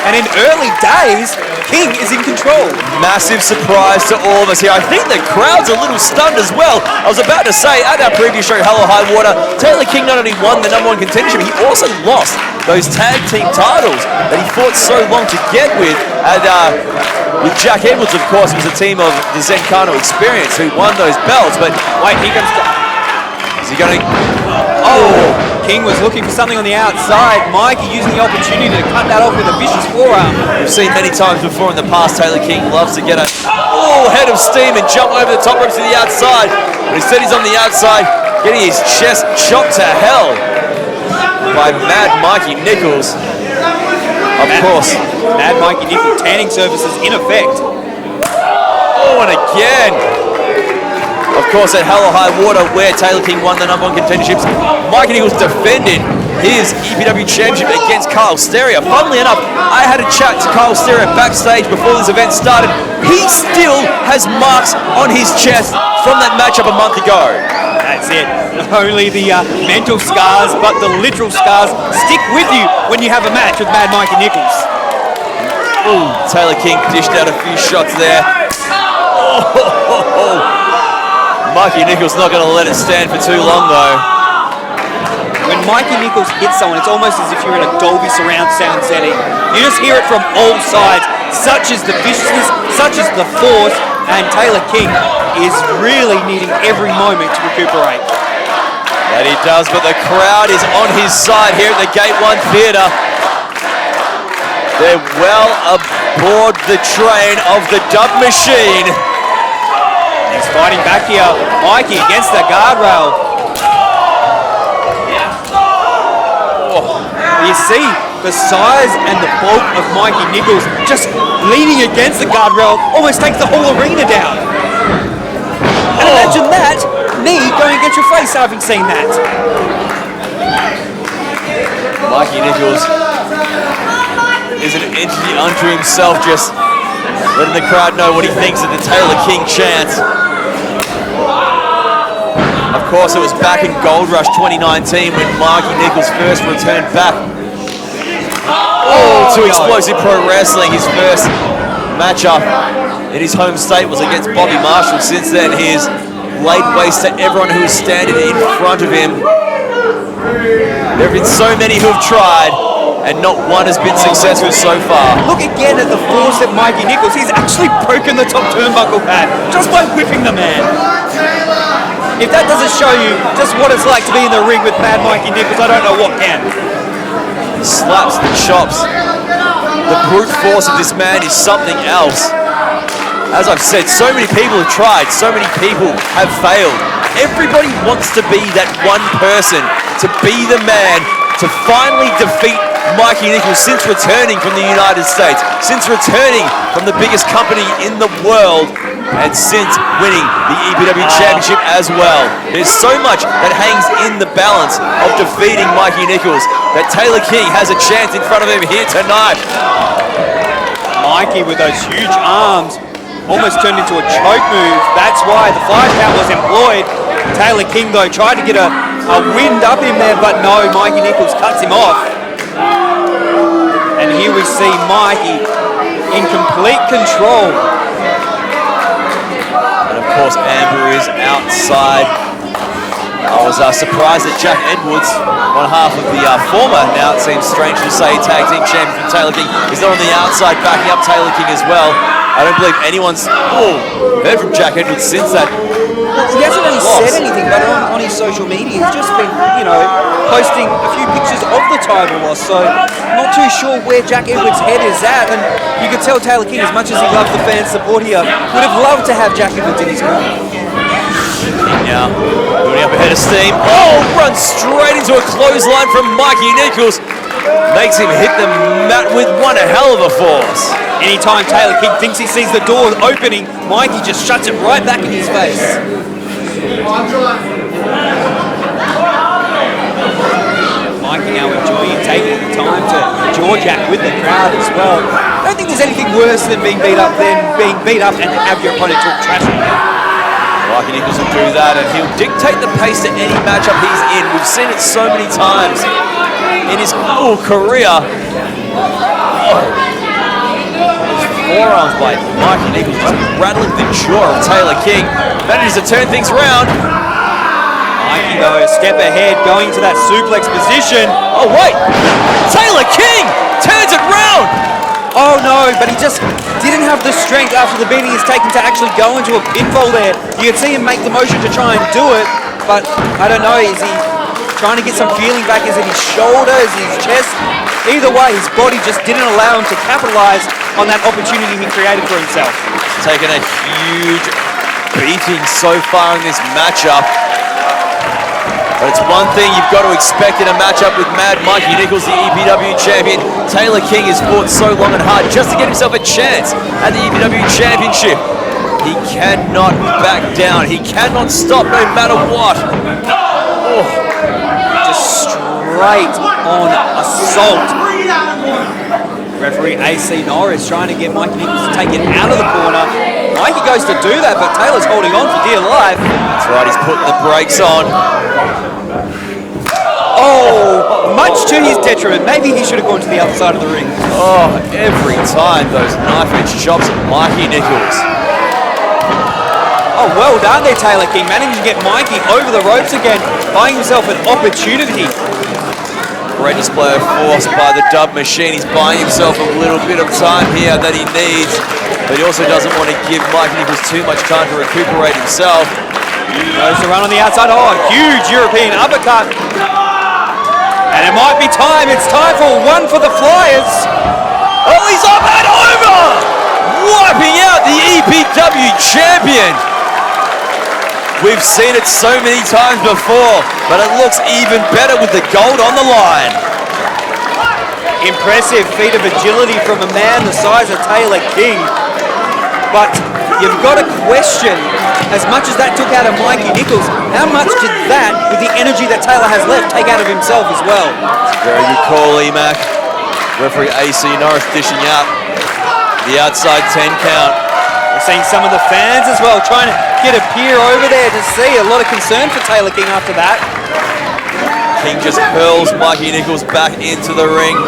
And in early days, King is in control. Massive surprise to all of us here. I think the crowd's a little stunned as well. I was about to say, at our previous show, Hello High Water, Taylor King not only won the #1 contendership, he also lost those tag team titles that he fought so long to get with. And with Jack Edwards, of course, it was a team of the Zencano Experience who won those belts. But Wait, here comes... is he going to... Oh, King was looking for something on the outside. Mikey using the opportunity to cut that off with a vicious forearm. We've seen many times before in the past, Taylor King loves to get a head of steam and jump over the top ropes to the outside. But instead he's on the outside, getting his chest chopped to hell by Mad Mikey Nicholls. Of course. Mad Mikey Nicholls tanning services in effect. Oh, and again. Of course, at Hell or High Water, where Taylor King won the #1 contenderships, Mikey Nicholls defended his EPW Championship against Carl Steria. Funnily enough, I had a chat to Carl Steria backstage before this event started. He still has marks on his chest from that matchup a month ago. That's it. Not only the mental scars, but the literal scars stick with you when you have a match with Mad Mikey Nicholls. Ooh, Taylor King dished out a few shots there. Mikey Nicholls not going to let it stand for too long, though. When Mikey Nicholls hits someone, it's almost as if you're in a Dolby surround sound setting. You just hear it from all sides. Such is the viciousness, such is the force, and Taylor King is really needing every moment to recuperate. That he does, but the crowd is on his side here at the Gate 1 Theatre. They're well aboard the train of the dub machine. He's fighting back here. Mikey against the guardrail. Oh, you see the size and the bulk of Mikey Nicholls just leaning against the guardrail almost takes the whole arena down. And imagine that, me going against your face having seen that. Mikey Nicholls is an entity unto himself, just letting the crowd know what he thinks of the Taylor King chant. Of course, it was back in Gold Rush 2019 when Mikey Nicholls first returned back to Explosive Pro Wrestling. His first matchup in his home state was against Bobby Marshall. Since then, he has laid waste to everyone who is standing in front of him. There have been so many who have tried, and not one has been successful so far. Look again at the force of Mikey Nicholls. He's actually broken the top turnbuckle pad just by whipping the man. If that doesn't show you just what it's like to be in the ring with Mad Mikey Nicholls, I don't know what can. The slaps, the chops, the brute force of this man is something else. As I've said, so many people have tried, so many people have failed. Everybody wants to be that one person, to be the man, to finally defeat Mikey Nicholls since returning from the United States, since returning from the biggest company in the world, and since winning the EPW Championship as well. There's so much that hangs in the balance of defeating Mikey Nicholls that Taylor King has a chance in front of him here tonight. Mikey with those huge arms almost turned into a choke move. That's why the 5 count was employed. Taylor King, though, tried to get a wind up in there, but no, Mikey Nicholls cuts him off. And here we see Mikey in complete control. And of course, Amber is outside. I was surprised that Jack Edwards, one half of the former, now it seems strange to say, tag team champion from Taylor King, is not on the outside backing up Taylor King as well. I don't believe anyone's heard from Jack Edwards since that. He hasn't really said anything, but on his social media, he's just been, posting a few pictures of the title loss. So, not too sure where Jack Edwards' head is at. And you can tell Taylor King, as much as he loves the fan support here, would have loved to have Jack Edwards in his corner. Now, building up ahead of steam. Oh, runs straight into a clothesline from Mikey Nicholls. Makes him hit the mat with one hell of a force. Anytime Taylor King thinks he sees the door opening, Mikey just shuts it right back in his face. Mikey now enjoying and taking the time to jaw jack with the crowd as well. I don't think there's anything worse than being beat up and have your opponent talk trash. Mikey Nicholls will do that, and he'll dictate the pace to any matchup he's in. We've seen it so many times in his career. Forearms by Mikey Nicholls just rattling the jaw of Taylor King. Manages to turn things around. Mikey, though, a step ahead, going to that suplex position. Oh, wait! Taylor King turns it round! Oh, no, but he just didn't have the strength after the beating he's taken to actually go into a pinfall there. You can see him make the motion to try and do it, but I don't know, is he trying to get some feeling back? Is it his shoulders, his chest? Either way, his body just didn't allow him to capitalize on that opportunity he created for himself. Taken a huge beating so far in this matchup. But it's one thing you've got to expect in a matchup with Mad Mikey Nicholls, the EPW champion. Taylor King has fought so long and hard just to get himself a chance at the EPW championship. He cannot back down. He cannot stop no matter what. Oh. Just straight on assault. Referee AC Norris trying to get Mikey Nicholls to take it out of the corner. Mikey goes to do that, but Taylor's holding on for dear life. That's right, he's putting the brakes on. Oh, much to his detriment. Maybe he should have gone to the other side of the ring. Oh, every time those knife-edge chops of Mikey Nicholls. Oh, well done there, Taylor King. Managing to get Mikey over the ropes again, buying himself an opportunity. Great display of force by the dub machine. He's buying himself a little bit of time here that he needs, but he also doesn't want to give Mikey Nicholls too much time to recuperate himself. Goes to run on the outside. Oh, huge European uppercut. And it might be time. It's time for one for the Flyers. Oh, he's up and over! Wiping out the EPW champion. We've seen it so many times before, but it looks even better with the gold on the line. Impressive feat of agility from a man the size of Taylor King. But you've got to question, as much as that took out of Mikey Nicholls, how much did that, with the energy that Taylor has left, take out of himself as well? It's a very good call, E-Mac. Referee AC Norris dishing out the outside 10 count. We're seeing some of the fans as well trying to get a peer over there to see. A lot of concern for Taylor King after that. King just hurls Mikey Nicholls back into the ring,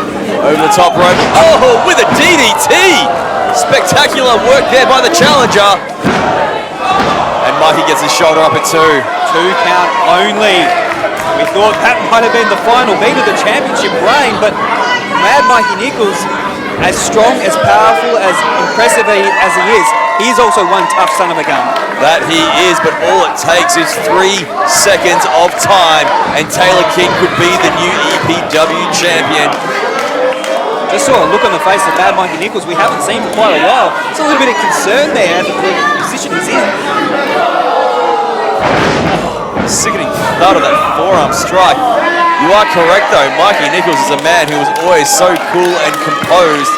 over the top rope. Oh, with a DDT! Spectacular work there by the challenger. And Mikey gets his shoulder up at 2. 2 count only. We thought that might have been the final beat of the championship reign, but Mad Mikey Nicholls, as strong, as powerful, as impressive as he is, he's also one tough son of a gun. That he is, but all it takes is 3 seconds of time, and Taylor King could be the new EPW champion. Just saw a look on the face of Mad Mikey Nicholls we haven't seen for quite a while. It's a little bit of concern there at the position he's in. Sickening thud of that forearm strike. You are correct though, Mikey Nicholls is a man who was always so cool and composed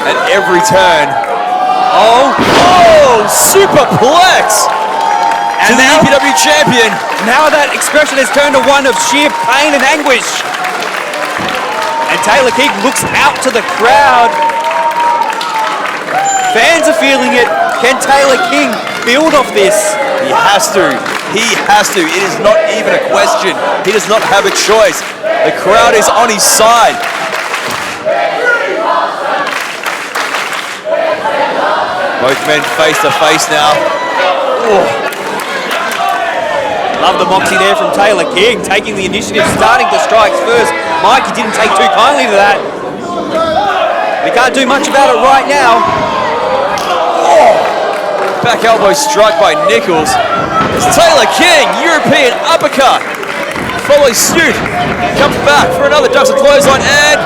at every turn. Oh, superplex to the EPW champion. Now that expression has turned to one of sheer pain and anguish. And Taylor King looks out to the crowd. Fans are feeling it. Can Taylor King build off this? He has to. He has to. It is not even a question. He does not have a choice. The crowd is on his side. Both men face to face now. Oh. Love the moxie there from Taylor King, taking the initiative, starting the strikes first. Mikey didn't take too kindly to that. We can't do much about it right now. Back elbow strike by Nicholls. It's Taylor King, European uppercut. Follows suit. Comes back for another ducks and clothesline and...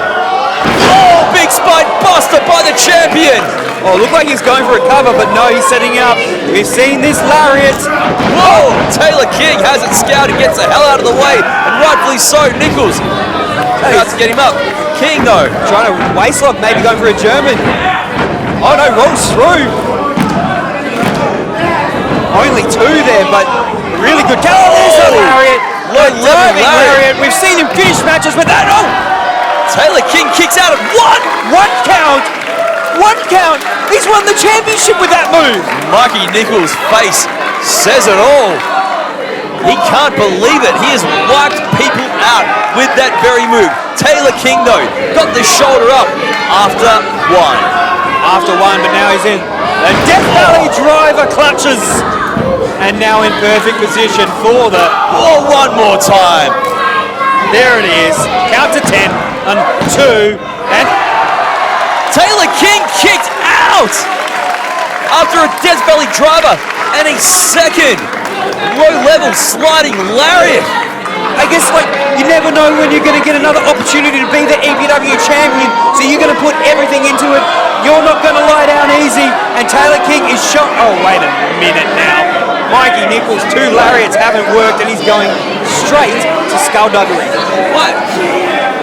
big spine buster by the champion. Oh, looked like he's going for a cover, but no, he's setting it up. We've seen this lariat. Whoa! Taylor King has it scouted, gets the hell out of the way, and rightfully so. Nicholls about to get him up. King, though, Trying to waistlock, maybe going for a German. Oh no, rolls through. Only two there, but really good. Oh, there's the lariat. Low level lariat. We've seen him finish matches with that. Oh! Taylor King kicks out at one. One count. One count. He's won the championship with that move. Mikey Nicholls' face says it all. He can't believe it. He has wiped people out with that very move. Taylor King, though, got the shoulder up after one. After one, but now he's in the Death Valley driver clutches. And now in perfect position for the... Oh, one more time. There it is. Count to 10 and 2 and... Taylor King kicked out after a Death Valley driver and a second low-level sliding lariat. I guess, like, you never know when you're going to get another opportunity to be the EPW champion, so you're going to put everything into it. You're not going to lie down easy, and Taylor King is shot. Oh, wait a minute now. Mikey Nicholls, two lariats haven't worked, and he's going straight to skullduggery. What?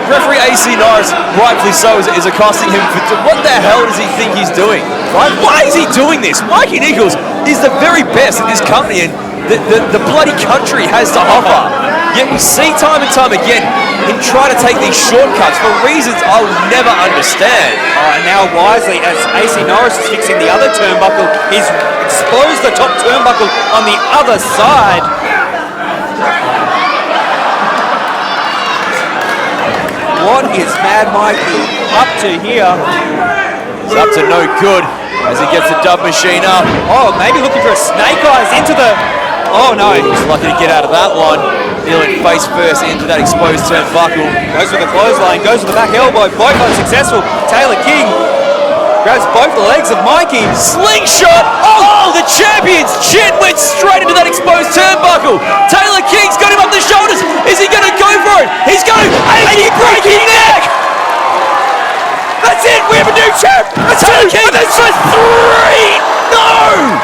Referee AC Norris, rightfully so, is accosting him. What the hell does he think he's doing? Right? Why is he doing this? Mikey Nicholls is the very best that this company and the bloody country has to offer. Yet we see time and time again him try to take these shortcuts for reasons I will never understand. And now wisely, as AC Norris is fixing the other turnbuckle, he's exposed the top turnbuckle on the other side. What is Mad Mikey up to here? It's up to no good as he gets the dub machine up. Oh, maybe looking for a snake eyes into the... Oh no. He's lucky to get out of that one. Dealing face first into that exposed turnbuckle. Goes for the clothesline, goes for the back elbow, both unsuccessful. Taylor King grabs both the legs of Mikey. Slingshot! Oh, the champion's chin went straight into that exposed turnbuckle. Taylor King's got him up the shoulders. Is he going to go for it? He's going to breaking neck! That's it, we have a new champ! Taylor King, and that's for 3! No!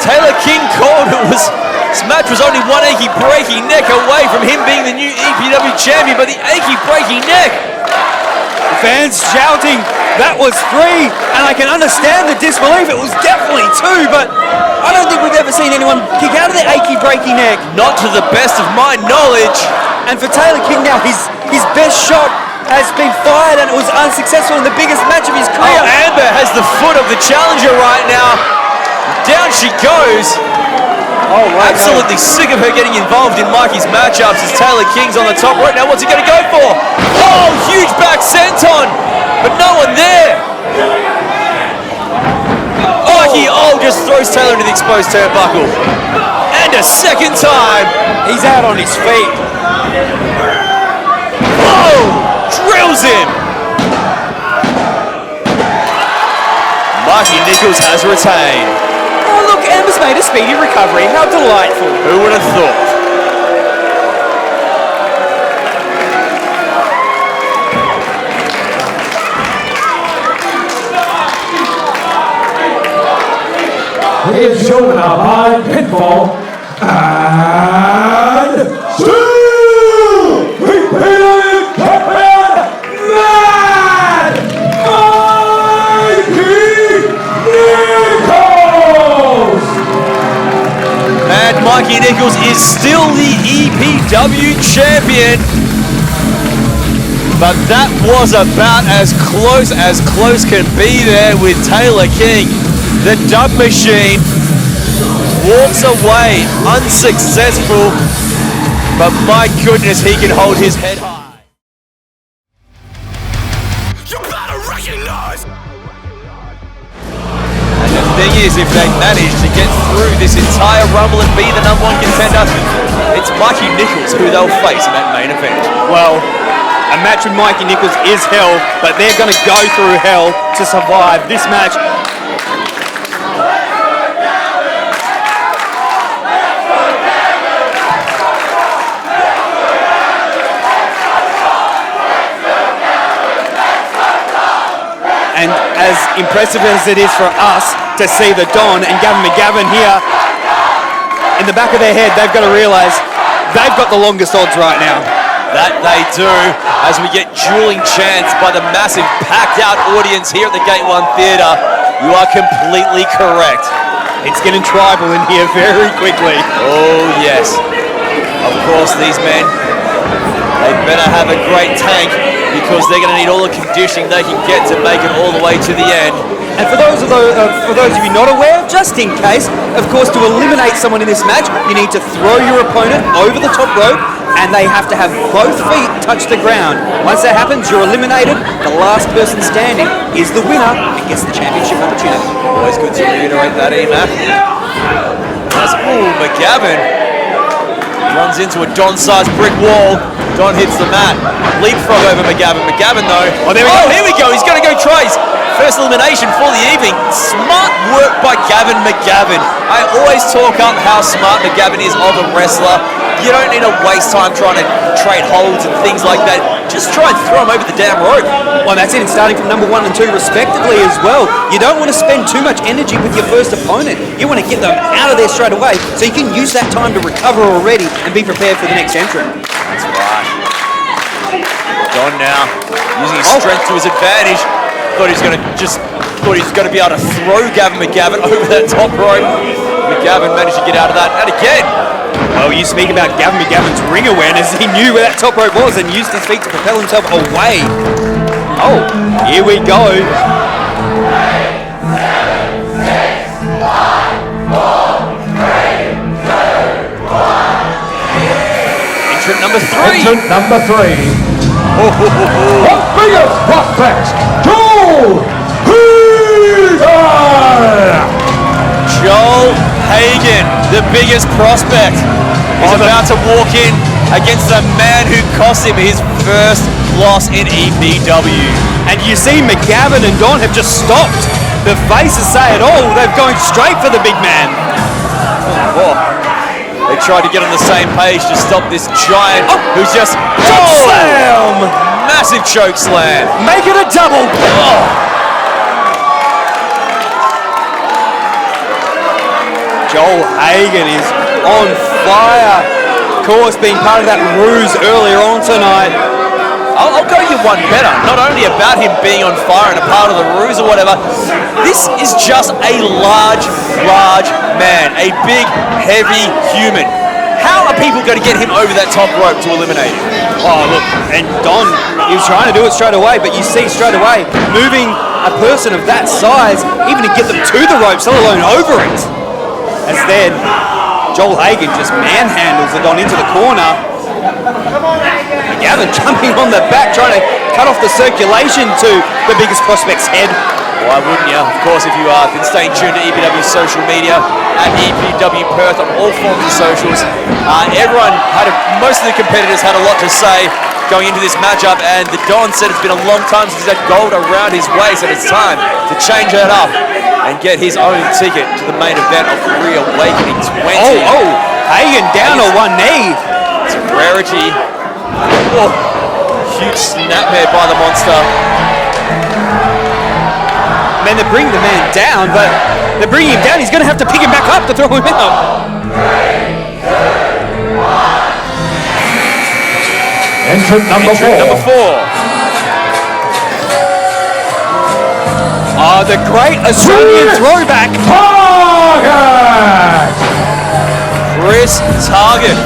Taylor King called it was... This match was only one achy breaky neck away from him being the new EPW champion, but the achy breaky neck. The fans shouting, that was 3, and I can understand the disbelief, it was definitely 2, but I don't think we've ever seen anyone kick out of the achy breaky neck. Not to the best of my knowledge. And for Taylor King now, his best shot has been fired and it was unsuccessful in the biggest match of his career. Oh, Amber has the foot of the challenger right now. Down she goes. Oh, right. Absolutely sick of her getting involved in Mikey's matchups as Taylor King's on the top right now. What's he going to go for? Oh, huge back senton, but no one there. Mikey, just throws Taylor into the exposed turnbuckle. And a second time. He's out on his feet. Whoa, drills him. Mikey Nicholls has retained. Oh, look, Amber's made a speedy recovery. How delightful. Who would have thought? Ladies and gentlemen, by pinfall, and EPW Champion Mikey Nicholls! Mikey Nicholls is still the EPW champion, but that was about as close can be there with Taylor King. The dub machine walks away unsuccessful, but my goodness, he can hold his head high. You better recognize! And the thing is, if they manage to get through this entire Rumble and be the #1 contender, it's Mikey Nicholls who they'll face in that main event. Well, A match with Mikey Nicholls is hell, but they're going to go through hell to survive this match. And as impressive as it is for us to see the Don and Gavin McGavin here, in the back of their head, they've got to realise they've got the longest odds right now. That they do, as we get dueling chants by the massive packed-out audience here at the Gate 1 Theatre. You are completely correct. It's getting tribal in here very quickly. Oh, yes. Of course, these men, they better have a great tank, because they're going to need all the conditioning they can get to make it all the way to the end. And for those of you not aware, just in case, of course, to eliminate someone in this match, you need to throw your opponent over the top rope, and they have to have both feet touch the ground. Once that happens, you're eliminated. The last person standing is the winner and gets the championship opportunity. Always good to reiterate that, Mac. McGavin runs into a Don-sized brick wall. Don hits the mat. Leapfrog over McGavin. McGavin, though. Oh, there we go. Here we go. He's going to go twice. First elimination for the evening. Smart work by Gavin McGavin. I always talk up how smart McGavin is of a wrestler. You don't need to waste time trying to trade holds and things like that. Just try and throw him over the damn rope. Well, that's it. And starting from number 1 and 2 respectively as well. You don't want to spend too much energy with your first opponent. You want to get them out of there straight away so you can use that time to recover already and be prepared for the next entrant. That's right. Don now using his strength to his advantage. Thought he was going to be able to throw Gavin McGavin over that top rope. McGavin managed to get out of that, and again. Well, you speak about Gavin McGavin's ring awareness. He knew where that top rope was and used his feet to propel himself away. Oh, here we go. Entrant number 3. Entrant number 3. The biggest prospect, Joel Hagen, the biggest prospect, is about to walk in against the man who cost him his first loss in EPW. And you see McGavin and Don have just stopped. The faces say it all. They're going straight for the big man. Oh. They tried to get on the same page to stop this giant who's just... Choke slam! Massive choke slam. Make it a double. Joel Hagen is on fire. Of course, being part of that ruse earlier on tonight. I'll go you one better. Not only about him being on fire and a part of the ruse or whatever, this is just a large man. A big, heavy human. How are people going to get him over that top rope to eliminate him? Oh, look, and Don, he was trying to do it straight away, but you see straight away, moving a person of that size, even to get them to the ropes, let alone over it. As then, Joel Hagen just manhandles it on into the corner. McGavin jumping on the back, trying to cut off the circulation to the biggest prospect's head. Why wouldn't you? Of course, if you have been staying tuned to EPW social media at EPW Perth on all forms of socials, most of the competitors had a lot to say going into this matchup, and the Don said it's been a long time since he's had gold around his waist, and it's time to change that up and get his own ticket to the main event of ReAwakening 20. Hagen down on one knee. It's a rarity. Oh, huge snap there by the monster. Man, they're bringing the man down, but they're bringing him down. He's going to have to pick him back up to throw him out. Entrant number 4. The great Australian throwback. Chris Target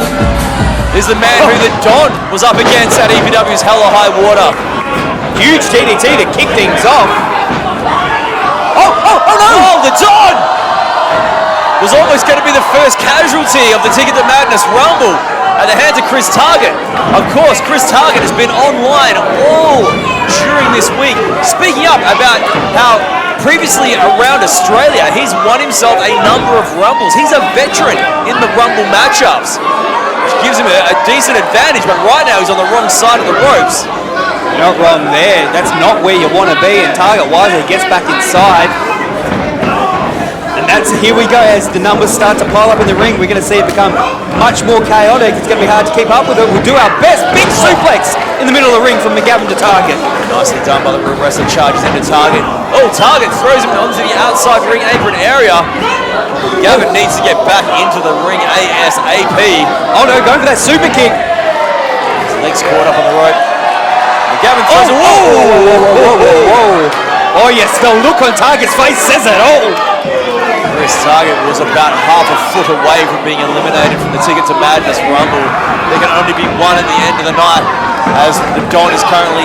is the man who the Don was up against at EPW's Hell or High Water. Huge DDT to kick things off. Oh no! The Don was almost going to be the first casualty of the Ticket to Madness Rumble at the hands of Chris Target. Of course, Chris Target has been online all during this week, speaking up about how previously around Australia, he's won himself a number of Rumbles. He's a veteran in the Rumble matchups, which gives him a decent advantage, but right now he's on the wrong side of the ropes. Not wrong there. That's not where you want to be. And Target wisely gets back inside. And that's, here we go, as the numbers start to pile up in the ring. We're going to see it become much more chaotic. It's going to be hard to keep up with it. We'll do our best. Big suplex in the middle of the ring from McGavin to Target. Nicely done by the Room Wrestler, charges into Target. Oh, Target throws him onto the outside ring apron area. Gavin needs to get back into the ring ASAP. Oh no, going for that super kick. His legs caught up on the rope. Gavin throws it. Oh yes, the look on Target's face says it all. Chris Target was about half a foot away from being eliminated from the Ticket to Madness Rumble. There can only be one at the end of the night, as the Don is currently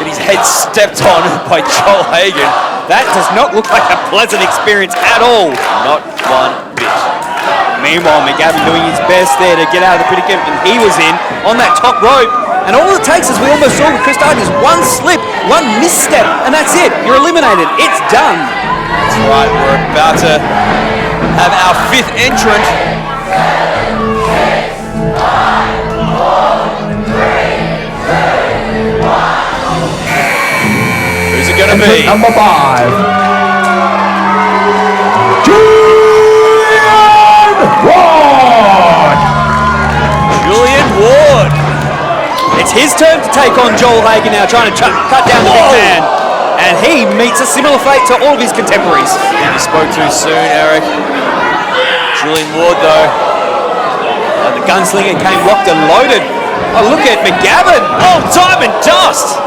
getting his head stepped on by Joel Hagan. That does not look like a pleasant experience at all. Not one bit. Meanwhile, McGavin doing his best there to get out of the predicament he was in on that top rope. And all it takes, as we almost saw with Chris Target, is one slip, one misstep, and that's it. You're eliminated. It's done. That's right, we're about to have our 5th entrant. Who's it going to be? Number 5. Julian Ward. It's his turn to take on Joel Hagan now, trying to cut down the big man. And he meets a similar fate to all of his contemporaries. You spoke too soon, Eric. Julian Ward, though. And the gunslinger came locked and loaded. Oh, look at McGavin. Oh, time and dust.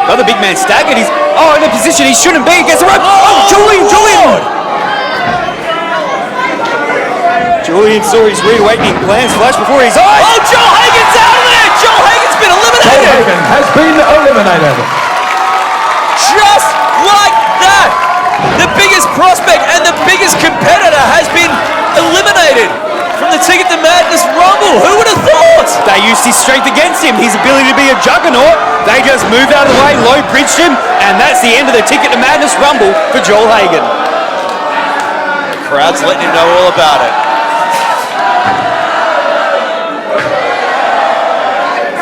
Another big man staggered. He's in a position he shouldn't be against the rope. Oh, Julian. Julian saw his reawakening plans flash before his eyes. Oh, Joel Hagan's out of there. Joel Hagan's been eliminated. Joel Hagan has been eliminated. Just like that. The biggest prospect and the biggest competitor has been eliminated from the Ticket to Madness Rumble. Who would have thought? They used his strength against him, his ability to be a juggernaut. They just moved out of the way, low bridged him, and that's the end of the Ticket to Madness Rumble for Joel Hagan. The crowd's letting him know all about it.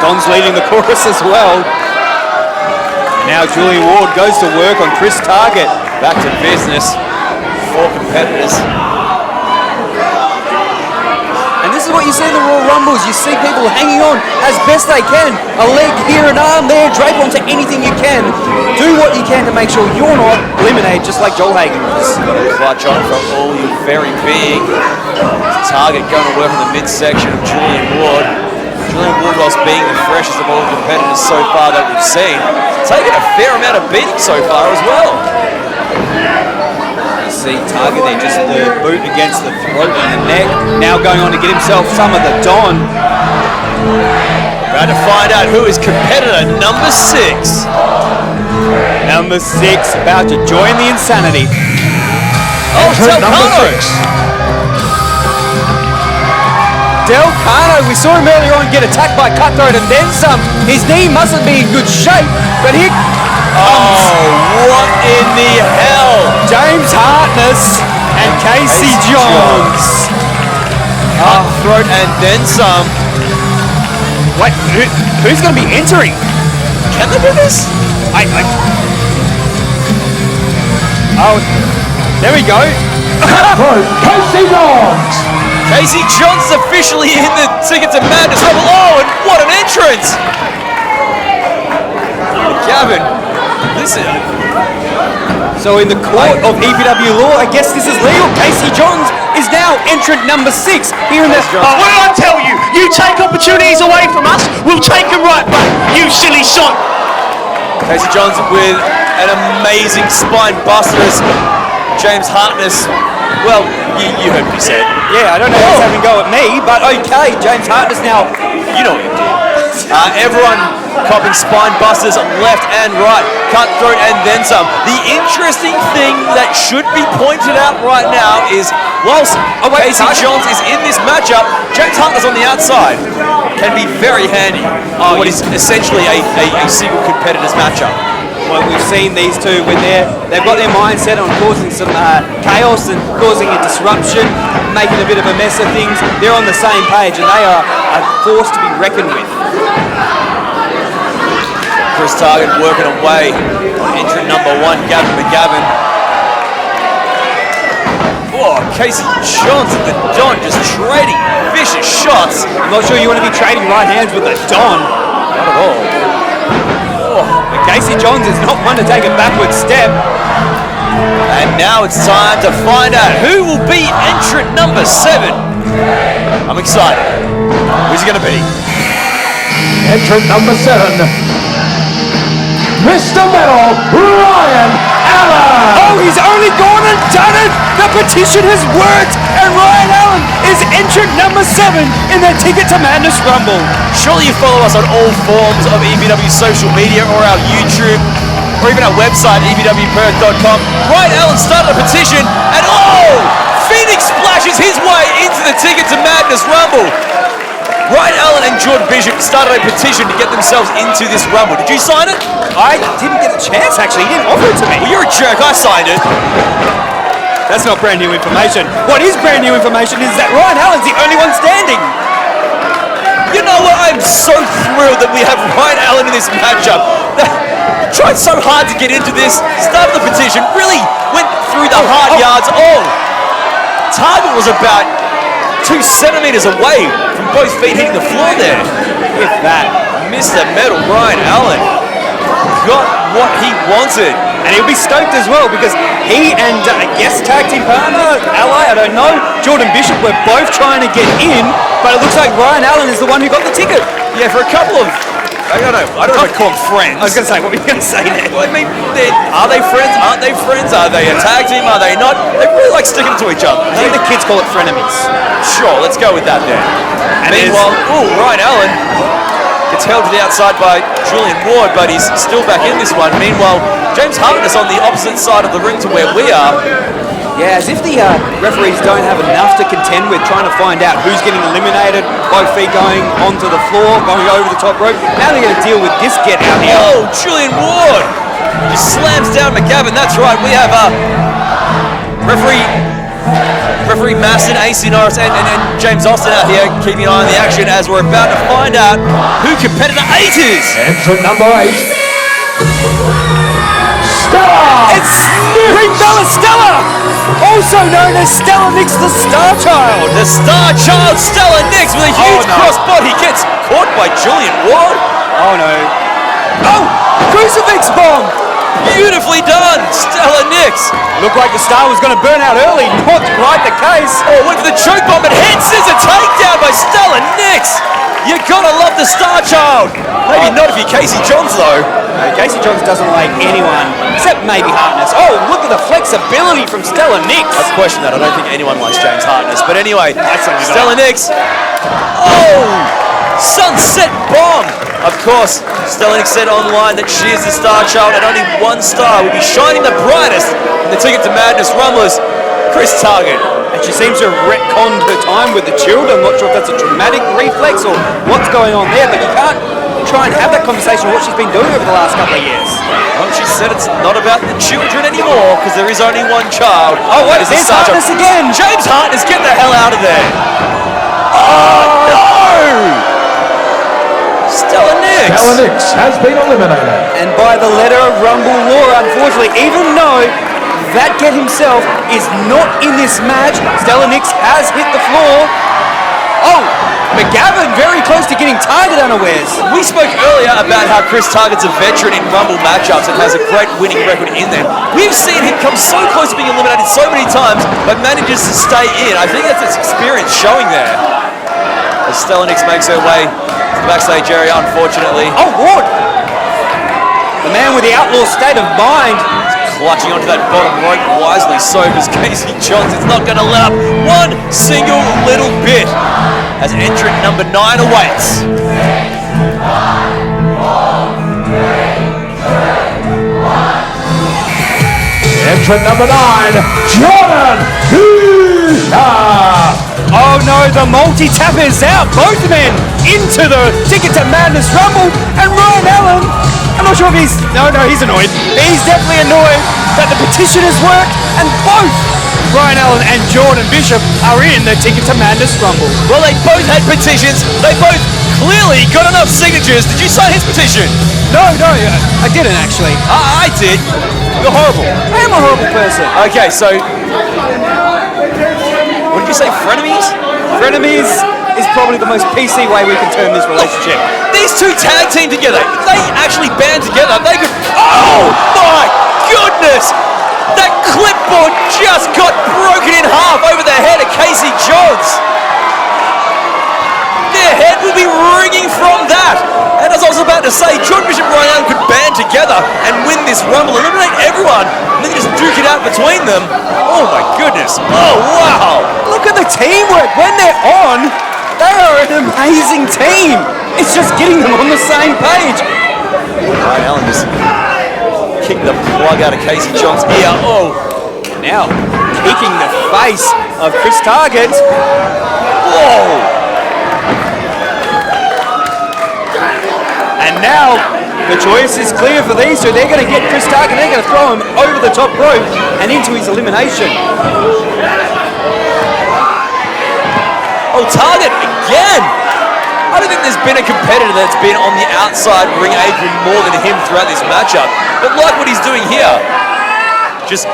Don's leading the chorus as well. Now Julian Ward goes to work on Chris Target. Back to business. 4 competitors. And this is what you see in the Royal Rumbles. You see people hanging on as best they can. A leg here, an arm there, drape onto anything you can. Do what you can to make sure you're not eliminated, just like Joel Hagan was. Clutch on from all your very big. Target going to work in the midsection of Julian Ward. Julian Ward, whilst being the freshest of all the competitors so far that we've seen, taking a fair amount of beating so far as well. You see Target there, just the boot against the throat and the neck. Now going on to get himself some of the Don. About to find out who is competitor number 6. Number 6 about to join the insanity. Oh, Number Delcano. 6. Delcano, we saw him earlier on get attacked by Cutthroat and then some. His knee mustn't be in good shape, but here comes What in the hell? James Hartness and Casey Jones. Cutthroat and then some. Wait, who's going to be entering? Can they do this? Oh, there we go. Casey Jones. Casey Jones is officially in the Ticket to Madness Rumble. Oh, and what an entrance! Gavin, listen. So in the court of EPW law, I guess this is legal. Casey Jones is now entrant number 6 here in the... What did I tell you? You take opportunities away from us, we'll take them right back, you silly son. Casey Jones with an amazing spine buster as James Hartness. Well, you heard what he said. Yeah, I don't know who's having a go at me, but okay, James Hartness now. You know what he did. Everyone copping spine busters left and right, Cutthroat and then some. The interesting thing that should be pointed out right now is whilst Casey Jones is in this matchup, James Hartness on the outside can be very handy for what is essentially a single competitor's matchup. Well, we've seen these two when they've got their mindset on causing some chaos and causing a disruption, making a bit of a mess of things. They're on the same page and they are a force to be reckoned with. Chris Target working away on entrant number 1, Gavin McGavin. Oh, Casey Johnson, the Don, just trading vicious shots. I'm not sure you want to be trading right hands with the Don. Not at all. But Casey Johns is not one to take a backward step. And now it's time to find out who will be entrant number 7. I'm excited. Who's it going to be? Entrant number 7, Mr. Metal, Ryan Allen. Oh, he's only gone and done it! The petition has worked, and Ryan Allen is entrant number 7 in the Ticket to Madness Rumble. Surely you follow us on all forms of EPW social media or our YouTube or even our website, epwperth.com. Ryan Allen started a petition, and Phoenix splashes his way into the Ticket to Madness Rumble. Ryan Allen and Jordan Bishop started a petition to get themselves into this Rumble. Did you sign it? I didn't get a chance, actually. He didn't offer it to me. Well, you're a jerk. I signed it. That's not brand new information. What is brand new information is that Ryan Allen's the only one standing. You know what? I'm so thrilled that we have Ryan Allen in this matchup. He tried so hard to get into this, started the petition, really went through the hard yards. Target was about 2 centimeters away from both feet hitting the floor there. If that. Mr. Metal Ryan Allen got what he wanted. And he'll be stoked as well because he and I guess tag team partner, ally, I don't know, Jordan Bishop were both trying to get in, but it looks like Ryan Allen is the one who got the ticket. Yeah, for a couple of, I don't know if I call them friends. I was going to say, what were you going to say there? Well, I mean, are they friends? Aren't they friends? Are they a tag team? Are they not? They really like sticking to each other. I think the kids call it frenemies. Sure, let's go with that then. And meanwhile, Ryan Allen gets held to the outside by Julian Ward, but he's still back in this one. Meanwhile, James Hartness on the opposite side of the ring to where we are. Yeah, as if the referees don't have enough to contend with trying to find out who's getting eliminated, both feet going onto the floor, going over the top rope. Now they're going to deal with this get out here. Oh, Julian Ward just slams down McGavin. That's right, we have referee Masson, AC Norris, and James Austin out here keeping an eye on the action as we're about to find out who competitor 8 is. Entrant number 8, Stella. It's Ring Bella Stella, also known as Stella Nix, the Star Child. The Star Child, Stella Nix, with a huge crossbody. He gets caught by Julian Ward. Oh no. Oh, crucifix bomb. Beautifully done, Stella Nix. Looked like the star was going to burn out early. Not quite the case. Went for the choke bomb and head scissor takedown by Stella Nix. You gotta love the Star Child. Maybe not if you're Casey Johns though. Casey Johns doesn't like anyone except maybe Hartness. Oh, look at the flexibility from Stella Nix. I question that. I don't think anyone likes James Hartness. But anyway, Stella Nix. Sunset bomb. Of course, Stella Nix said online that she is the Star Child and only one star will be shining the brightest in the Ticket to Madness Rumblers, Chris Target. And she seems to have retconned her time with the Child. I'm not sure if that's a traumatic reflex or what's going on there, but you can't try and have that conversation with what she's been doing over the last couple of years. Well, she said it's not about the children anymore because there is only one child. Oh, what is this? Hartness again. James Hartness, get the hell out of there. Oh, no! Stella Nix. Stella Nix has been eliminated. And by the letter of Rumble law, unfortunately, even though that get himself is not in this match, Stella Nix has hit the floor. Oh, McGavin very close to getting Target unawares. We spoke earlier about how Chris Target's a veteran in Rumble matchups and has a great winning record in them. We've seen him come so close to being eliminated so many times, but manages to stay in. I think that's his experience showing there. As Stella Nix makes her way to the backstage area, unfortunately. Oh, Ward! The man with the outlaw state of mind. Clutching onto that bottom rope wisely so, because Casey Johns is not going to let up one single little bit as entrant number 9 awaits. Entrant number 9, Jordan Bishop. Oh no, the multi-tap is out. Both men into the Ticket to Madness Rumble, and Ryan Allen, I'm not sure if he's, no, he's annoyed. He's definitely annoyed that the petition has worked, and both Brian Allen and Jordan Bishop are in the Ticket to Madness Rumble. Well, they both had petitions. They both clearly got enough signatures. Did you sign his petition? No, I didn't actually. I did. You're horrible. I am a horrible person. Okay, so what did you say, frenemies? Frenemies is probably the most PC way we can term this relationship. These two tag team together. If they actually band together, they could... Oh, my goodness! That clipboard just got broken in half over the head of Casey Johns. Their head will be ringing from that. And as I was about to say, Jordan Bishop and Brian Allen could band together and win this Rumble, eliminate everyone, and then just duke it out between them. Oh my goodness. Oh, wow. Look at the teamwork. When they're on, they are an amazing team. It's just getting them on the same page. Brian Allen just kicked the plug out of Casey Johns' ear. Oh. Now, kicking the face of Chris Target. Whoa. And now, the choice is clear for these two. They're going to get Chris Target, they're going to throw him over the top rope and into his elimination. Oh, Target again! I don't think there's been a competitor that's been on the outside ring apron more than him throughout this matchup. But like what he's doing here, just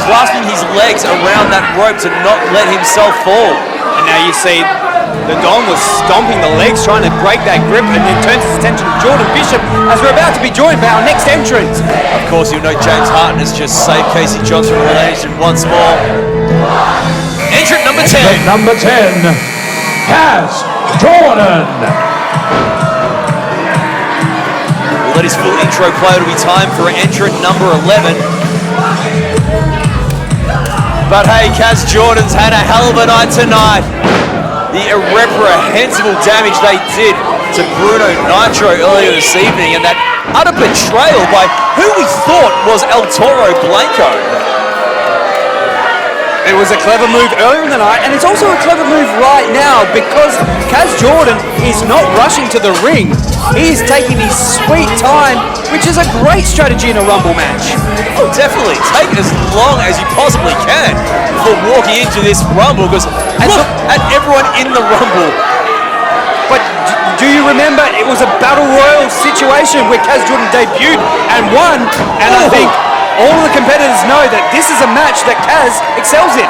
clasping his legs around that rope to not let himself fall. And now you see the Don was stomping the legs, trying to break that grip, and then turns his attention to Jordan Bishop as we're about to be joined by our next entrant. Of course, you'll know James Harton has just saved Casey Johns from elimination once more. Entrant number 10. Entrant number 10, Kaz Jordan. We'll let his full intro play. It'll be time for entrant number 11. But hey, Kaz Jordan's had a hell of a night tonight. The irreprehensible damage they did to Bruno Nitro earlier this evening, and that utter betrayal by who we thought was El Toro Blanco. It was a clever move earlier in the night, and it's also a clever move right now because Kaz Jordan is not rushing to the ring. He is taking his sweet time, which is a great strategy in a Rumble match. Oh, definitely. Take as long as you possibly can before walking into this Rumble, because look at everyone in the Rumble. But do you remember it was a Battle Royal situation where Kaz Jordan debuted and won, and I think all of the competitors know that this is a match that Kaz excels in.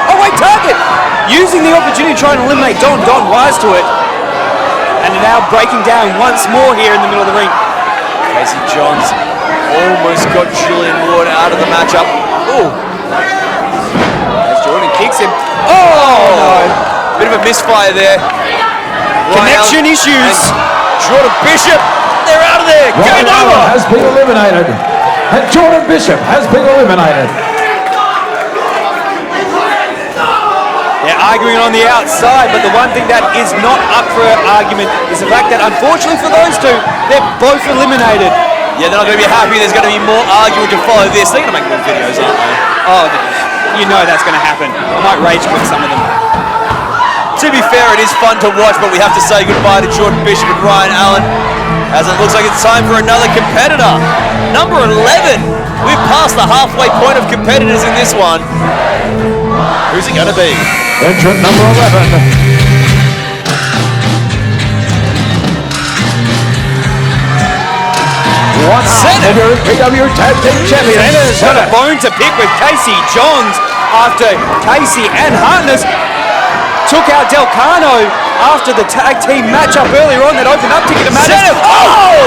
Oh wait, Target! Using the opportunity to try and eliminate Don. Don wise to it. And now breaking down once more here in the middle of the ring. Casey Johns almost got Julian Ward out of the matchup. Oh! As Jordan kicks him. Oh no! Bit of a misfire there. Connection issues. Jordan Bishop, they're out of there. Game Brian Allen over. has been eliminated. And Jordan Bishop has been eliminated. They're arguing on the outside, but the one thing that is not up for argument is the fact that, unfortunately for those two, they're both eliminated. Yeah, they're not going to be happy. There's going to be more arguing to follow this. They're going to make more videos, aren't they? Oh, you know that's going to happen. I might rage quit some of them. To be fair, it is fun to watch, but we have to say goodbye to Jordan Bishop and Brian Allen, as it looks like it's time for another competitor. Number 11. We've passed the halfway point of competitors in this one. Who's it going to be? Entrant number 11. Contender EPW Champion Zena's got a bone to pick with Casey Johns after Casey and Hartness took out Del Cano after the tag team matchup earlier on that opened up Ticket to Madness. Oh!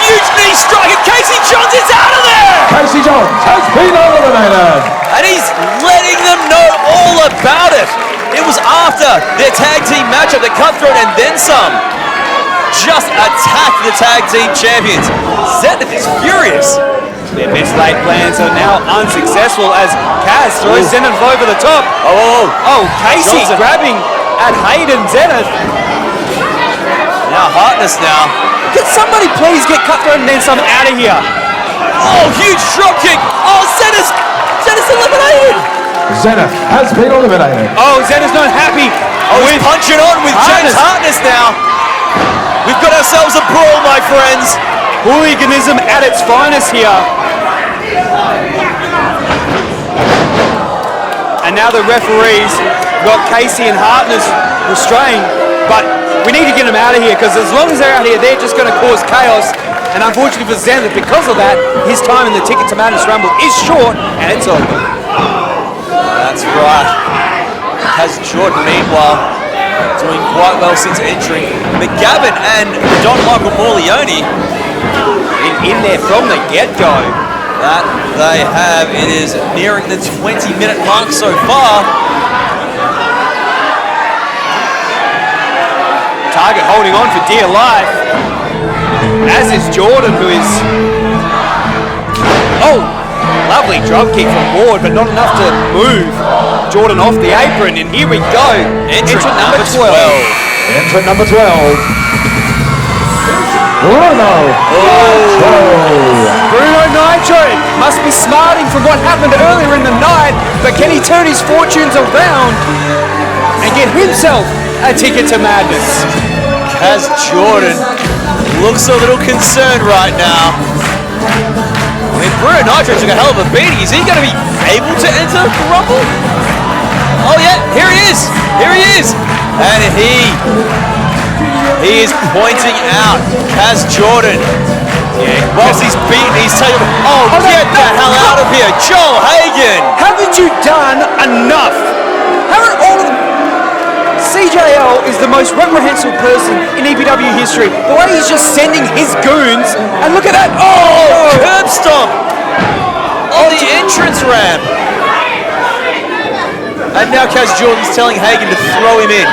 Huge knee strike, and Casey Johns is out of there! Casey Johns has been eliminated. And he's letting them know all about it. It was after their tag team matchup that Cutthroat and then some just attacked the tag team champions. Zenith is furious. Their best laid plans are now unsuccessful as Kaz throws Zenith over the top. Oh, Casey Johnson grabbing at Hayden Zenith. Now Hartness now. Can somebody please get Cutthroat and then some out of here? Oh, huge drop kick. Oh, Zenith's eliminated. Zenith has been eliminated. Oh, Zenith's not happy. Oh, he's punching on with James Hartness now. We've got ourselves a brawl, my friends. Hooliganism at its finest here. And and now the referees got Casey and Hartness restrained, but we need to get them out of here, because as long as they're out here, they're just going to cause chaos. And unfortunately for Zenith, because of that, his time in the Ticket to Madness Rumble is short, and it's over. That's right. Has Jordan, meanwhile, doing quite well since entering. McGavin and Don Michael Morleone In there from the get-go. that they have. It is nearing the 20-minute mark so far. Target holding on for dear life, as is Jordan, who is... Oh, lovely drop kick from Ward, but not enough to move Jordan off the apron, and here we go. Entrant number 12. Entrant number 12. Bruno Bruno Nitro must be smarting from what happened earlier in the night, but can he turn his fortunes around and get himself a ticket to madness? As Jordan looks a little concerned right now. I mean, Bruno Nitro took a hell of a beating. Is he going to be able to enter the Rumble? Oh yeah, here he is. Here he is. And he is pointing out Kaz Jordan. Yeah, whilst he's beaten, he's taking... Oh, get the hell out of here. Joel Hagen. Haven't you done enough? Haven't all of them... CJL is the most reprehensible person in EPW history. The way he's just sending his goons, and look at that! Oh! Curb stomp on the entrance ramp. And now Kaz Jordan's telling Hagen to throw him in.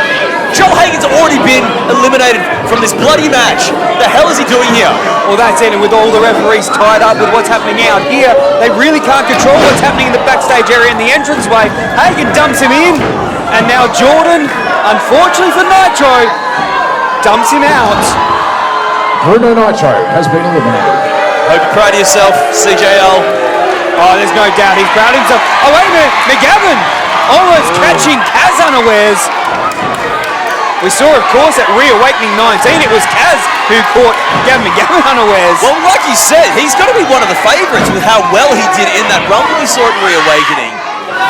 Joel Hagen's already been eliminated from this bloody match. The hell is he doing here? Well, that's it, and with all the referees tied up with what's happening out here, they really can't control what's happening in the backstage area in the entranceway. Hagen dumps him in, and now Jordan, unfortunately for Nitro, dumps him out. Bruno Nitro has been eliminated. Hope you're proud of yourself, CJL. Oh, there's no doubt he's proud of himself. Oh, wait a minute, McGavin almost catching Kaz unawares. We saw, of course, at ReAwakening 19, it was Kaz who caught Gavin McGavin unawares. Well, like you said, he's got to be one of the favourites with how well he did in that Rumble we saw at ReAwakening.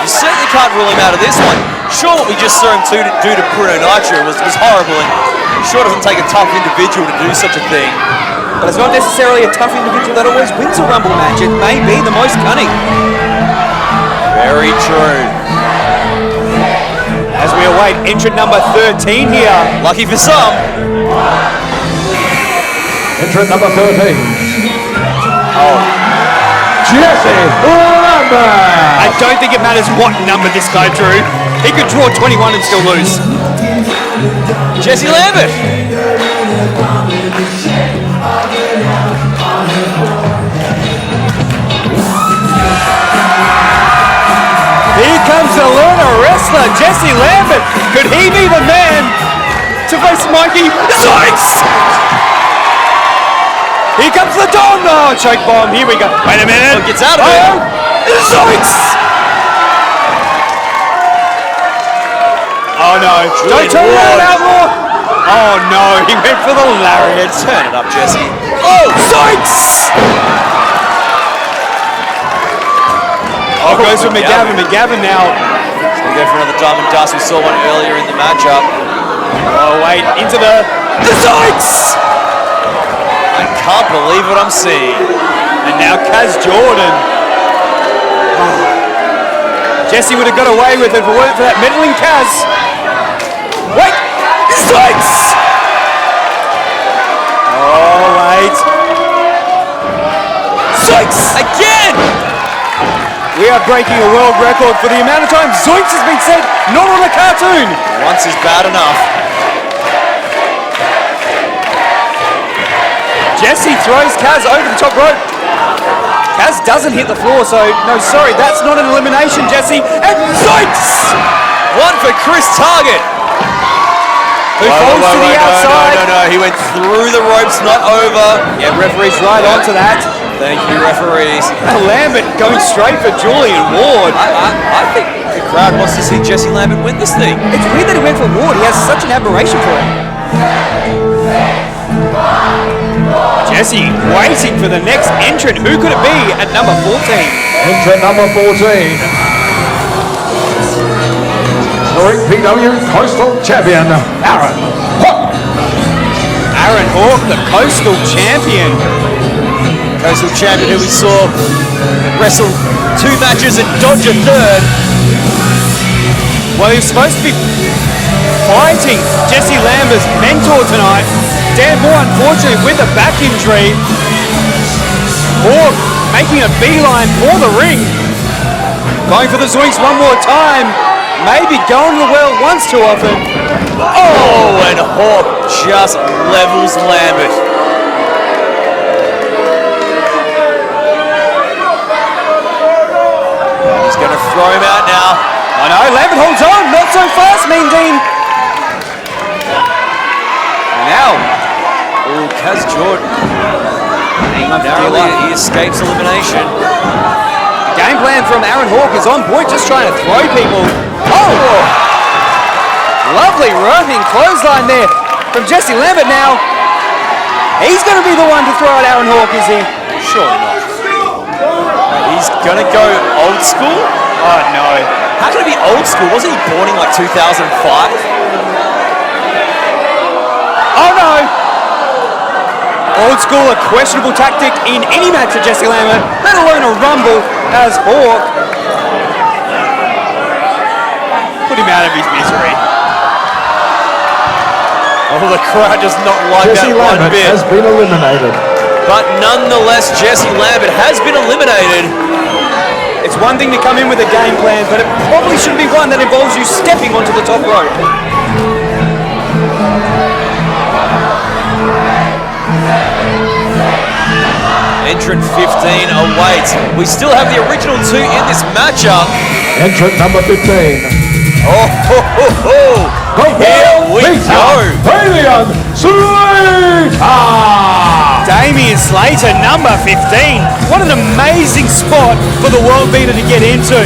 You certainly can't rule him out of this one. Sure, what we just saw him do to Bruno Nitro was horrible, and sure doesn't take a tough individual to do such a thing. But it's not necessarily a tough individual that always wins a Rumble match. It may be the most cunning. Very true. As we await entrant number 13 here. Lucky for some. Entrant number 13. Jesse Lambert. I don't think it matters what number this guy drew. He could draw 21 and still lose. Jesse Lambert. Here comes the Luna wrestler, Jesse Lambert. Could he be the man to face Mikey? Zoinks! Here comes the Don. Oh, choke bomb. Here we go. Wait a minute. Gets out of it. Zoinks! Oh no. Don't turn around, Outlaw. Oh no. He went for the lariat. Turn it up, Jesse. Oh, Zoinks! Oh, goes for McGavin. McGavin now. He's going to go for another Diamond Dust. We saw one earlier in the matchup. Oh, wait. Into the Zoinks! I can't believe what I'm seeing. And now Kaz Jordan. Oh. Jesse would have got away with it if it weren't for that meddling Kaz. Wait! Zoinks! Oh, wait. Zoinks! Again! We are breaking a world record for the amount of times Zoinks has been said, not on a cartoon. Once is bad enough. Jesse throws Kaz over the top rope. Kaz doesn't hit the floor, so no, sorry, that's not an elimination, Jesse. And Zoinks! One for Chris Target. Who falls to the outside. No, he went through the ropes, not over. Yeah, referee's right onto that. Thank you, referees. And Lambert going straight for Julian Ward. I think the crowd wants to see Jesse Lambert win this thing. It's weird that he went for Ward. He has such an admiration for him. Jesse waiting for the next entrant. Who could it be at number 14? Entrant number 14. the EPW Coastal Champion, Aaron Hawk. Aaron Hawk, the Coastal Champion. Coastal Champion who we saw wrestle 2 matches and dodge a third. Well, he was supposed to be fighting Jesse Lambert's mentor tonight. Dan Moore, unfortunately, with a back injury. Hawk making a beeline for the ring. Going for the swings one more time. Maybe going to the well once too often. Oh, and Hawk just levels Lambert. He's going to throw him out now. I know, Lambert holds on. Not so fast, Mean Dean. Now, Kaz Jordan. Narrowly, he escapes elimination. game plan from Aaron Hawk is on point, just trying to throw people. Oh! Lovely running clothesline there from Jesse Lambert now. He's going to be the one to throw at Aaron Hawk, is he? Surely not. He's going to go old school? Oh, no. How can it be old school? Wasn't he born in like 2005? Oh, no. Old school, a questionable tactic in any match for Jesse Lambert, let alone a rumble as Hawk. Put him out of his misery. Oh, the crowd does not like Jesse that one Lambert bit. has been eliminated. But nonetheless, Jesse Lambert has been eliminated. It's one thing to come in with a game plan, but it probably shouldn't be one that involves you stepping onto the top rope. Entrant 15 awaits. We still have the original 2 in this matchup. Entrant number 15. Oh, ho, ho, ho. Here we go. Damian Slater! Damian Slater, number 15. What an amazing spot for the world beater to get into.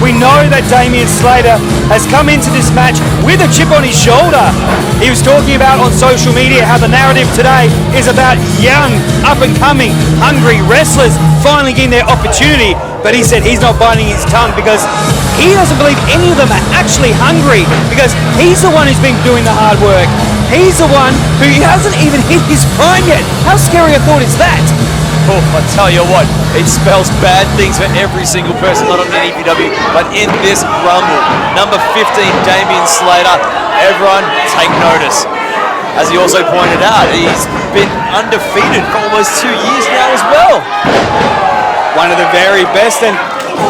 We know that Damian Slater has come into this match with a chip on his shoulder. He was talking about on social media how the narrative today is about young, up-and-coming, hungry wrestlers finally getting their opportunity. But he said he's not biting his tongue because he doesn't believe any of them are actually hungry, because he's the one who's been doing the hard work. He's the one who hasn't even hit his prime yet. How scary a thought is that? Oh, I tell you what, it spells bad things for every single person, not only in EPW, but in this Rumble. Number 15, Damian Slater. Everyone take notice. As he also pointed out, he's been undefeated for almost 2 years now as well. One of the very best, and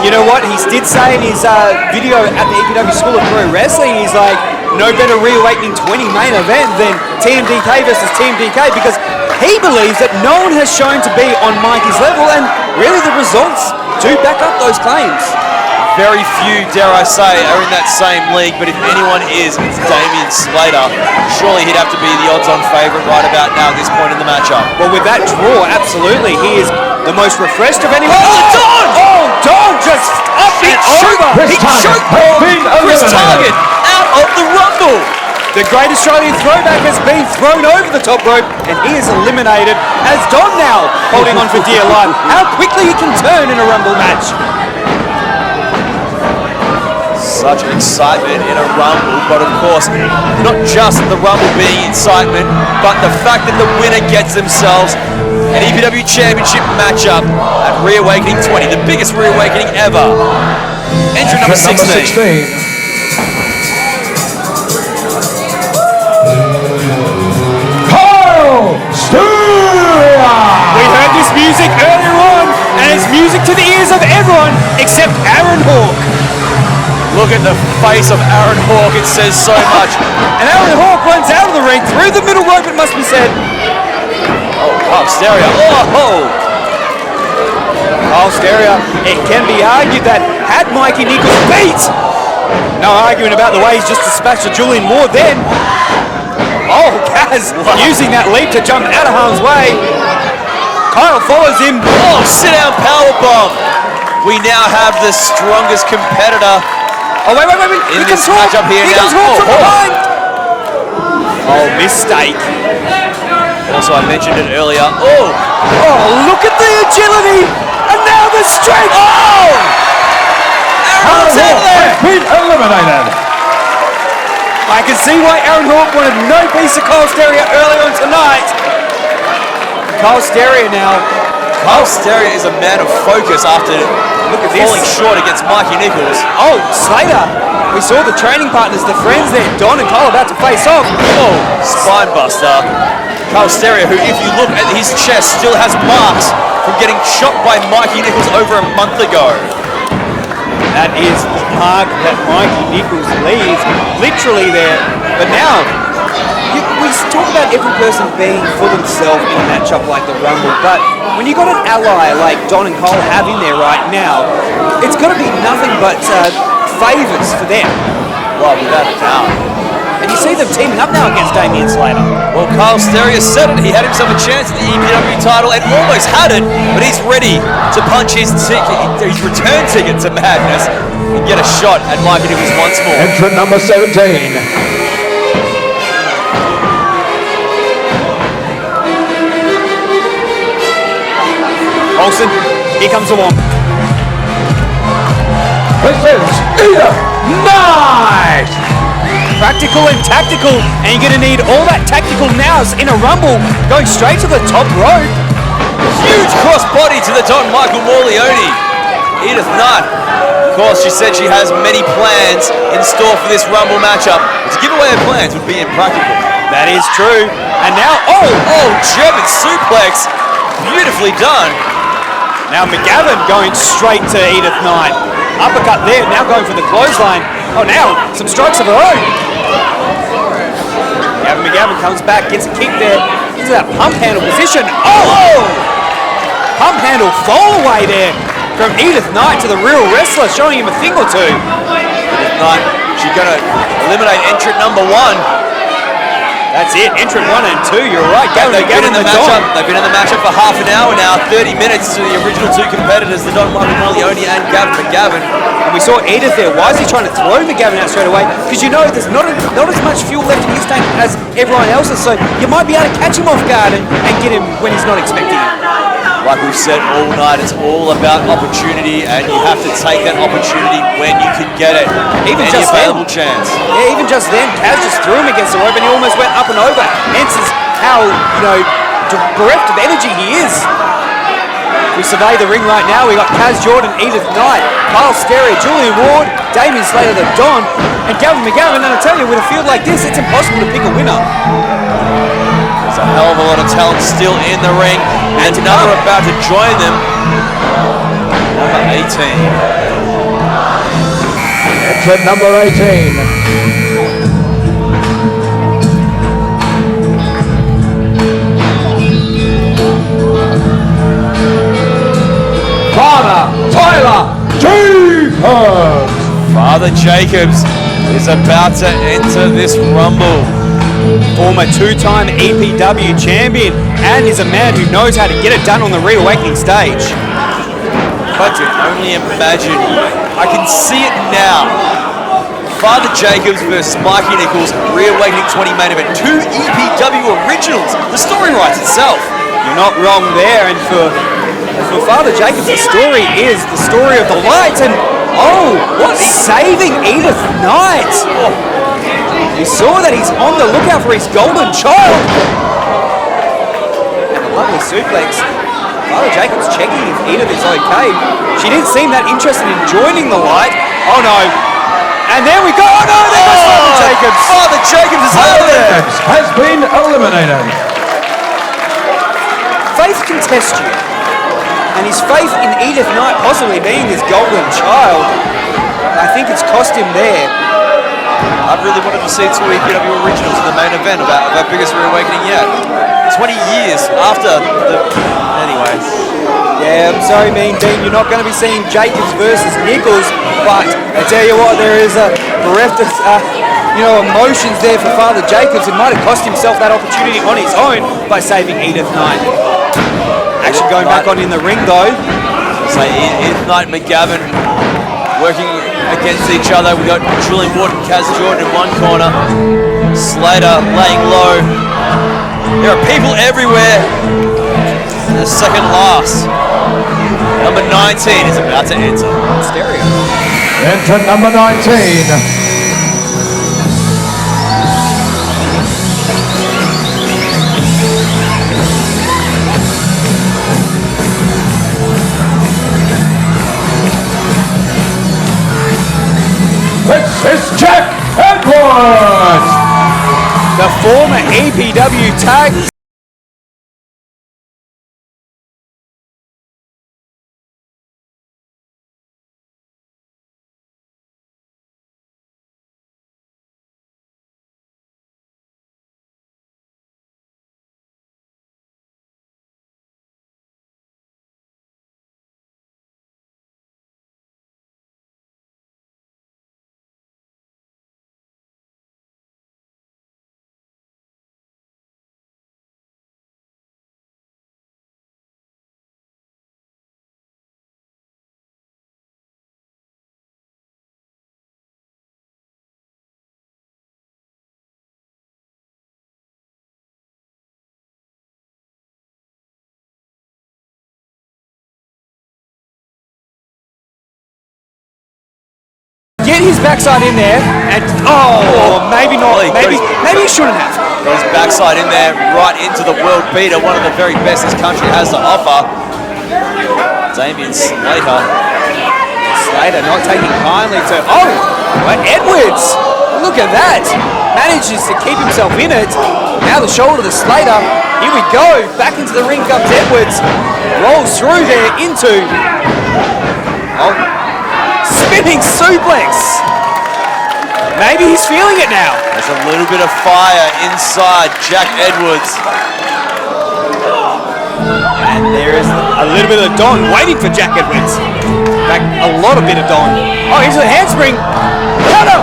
you know what? He did say in his video at the EPW School of Pro Wrestling, he's like, no better ReAwakening 20 main event than TMDK versus TMDK, because he believes that no one has shown to be on Mikey's level, and really the results do back up those claims. Very few, dare I say, are in that same league, but if anyone is, it's Damian Slater. Surely he'd have to be the odds-on favourite right about now at this point in the matchup. Well, with that draw, absolutely, he is the most refreshed of anyone. Oh, Don! Oh, Don just up and over. He choked Chris Target out of the Rumble. The Great Australian Throwback has been thrown over the top rope, and he is eliminated as Don now holding on for dear life. How quickly he can turn in a Rumble match. Such an excitement in a Rumble, but of course, not just the Rumble being excitement, but the fact that the winner gets themselves an EPW Championship matchup at ReAwakening 20, the biggest ReAwakening ever. Entrant number 16. We heard this music earlier on, and it's music to the ears of everyone except Aaron Hawk. Look at the face of Aaron Hawk, it says so much. And Aaron Hawk runs out of the ring through the middle rope, it must be said. Oh, Stereo. Oh! Oh, Stereo. It can be argued that had Mikey Nicholls beat, no arguing about the way he's just dispatched of Julian Moore then. Oh, Kaz using that leap to jump out of harm's way. Kyle follows him. Oh, sit-down powerbomb. We now have the strongest competitor. Oh, wait. In this matchup here now. He comes Hawk from behind. Oh, mistake. Also, I mentioned it earlier. Oh, look at the agility. And now the strength. Oh! Aaron's in there. Been eliminated. can see why Aaron Hawke wanted no piece of Kyle Stereo earlier on tonight. Kyle Stereo now. Kyle Stereo is a man of focus after falling short against Mikey Nicholls. Oh, Slater. We saw the training partners, the friends there, Don and Kyle, about to face off. Oh, spine buster. Kyle Stereo, who if you look at his chest, still has marks from getting shot by Mikey Nicholls over a month ago. That is the mark that Mikey Nicholls leaves, literally there. But now, we talk about every person being for themselves in a matchup like the Rumble, but when you got an ally like Don and Cole have in there right now, it's got to be nothing but favours for them. Well, without a doubt. And you see them teaming up now against Damian Slater. Well, Kyle Stereo said it. He had himself a chance at the EPW title and almost had it, but he's ready to punch his return ticket to madness and get a shot at Mikey Nicholls once more. Entrant number 17. Olsen, here comes the one. This is Edith Knight! Practical and tactical, and you're going to need all that tactical nous in a Rumble, going straight to the top rope. Huge cross body to the Don Michael Morleone. Edith Knight. Of course, she said she has many plans in store for this Rumble matchup, but to give away her plans would be impractical. That is true. And now, German suplex. Beautifully done. now McGavin going straight to Edith Knight. Uppercut there, now going for the clothesline. Oh, now some strikes of her own. McGavin comes back, gets a kick there into that pump handle position. Oh! Pump handle fall away there from Edith Knight to the real wrestler, showing him a thing or two. Edith Knight, she's going to eliminate entrant number 1. That's it, entrant 1 and 2, you're right. They've been in the matchup for half an hour now, 30 minutes to the original 2 competitors, the Don Michael Morleone and Gavin McGavin. And we saw Edith there. Why is he trying to throw McGavin out straight away? Because you know there's not as much fuel left in his tank as everyone else's, so you might be able to catch him off guard and get him when he's not expecting it. Like we've said all night, it's all about opportunity, and you have to take that opportunity when you can get it. Even any just available then, chance. Yeah, even just then, Kaz just threw him against the rope and he almost went up and over. Hence is how, bereft of energy he is. We survey the ring right now. We got Kaz Jordan, Edith Knight, Kyle Stereo, Julian Ward, Damian Slater, the Don, and Gavin McGavin. And I tell you, with a field like this, it's impossible to pick a winner. There's a hell of a lot of talent still in the ring, and another about to join them. Number 18. Entrant number 18. Father Jacobs is about to enter this Rumble. Former 2-time EPW champion, and is a man who knows how to get it done on the ReAwakening stage. But to only imagine, I can see it now. Father Jacobs versus Mikey Nicholls, ReAwakening 20 main event. 2 EPW originals. The story writes itself. You're not wrong there, and for Father Jacobs, the story is the story of the lights, and saving Edith Knight. We saw that he's on the lookout for his golden child. And a lovely suplex. Father Jacobs checking if Edith is okay. She didn't seem that interested in joining the light. Oh no. And there we go. Oh no, there goes Father Jacobs. Father Jacobs is out of there. Has been eliminated. Faith can test you. And his faith in Edith Knight possibly being his golden child, I think it's cost him there. I really wanted to see 2 EPW originals in the main event of our biggest ReAwakening yet. 20 years after the... Anyway. Yeah, I'm sorry, Mean Bean, you're not going to be seeing Jacobs versus Nicholls, but I tell you what, there is a bereft of, emotions there for Father Jacobs. It might have cost himself that opportunity on his own by saving Edith Knight. Actually going back on in the ring though. So Edith Knight and McGavin working against each other. We got Julian Ward and Kaz Jordan in one corner. Slater laying low. There are people everywhere. And the second last. Number 19 is about to enter. Stereo. Entrant number 19. EPW tag. Get his backside in there, and maybe not. Maybe he shouldn't have. Got his backside in there, right into the world beater, one of the very best this country has to offer. Damien Slater. Slater not taking kindly to. But Edwards! Look at that! Manages to keep himself in it. Now the shoulder to Slater. Here we go. Back into the ring comes Edwards. Rolls through there into. Spinning suplex. Maybe he's feeling it now. There's a little bit of fire inside Jack Edwards. And there is a little bit of Don waiting for Jack Edwards. In fact, a lot of bit of Don. Here's a handspring. Counter.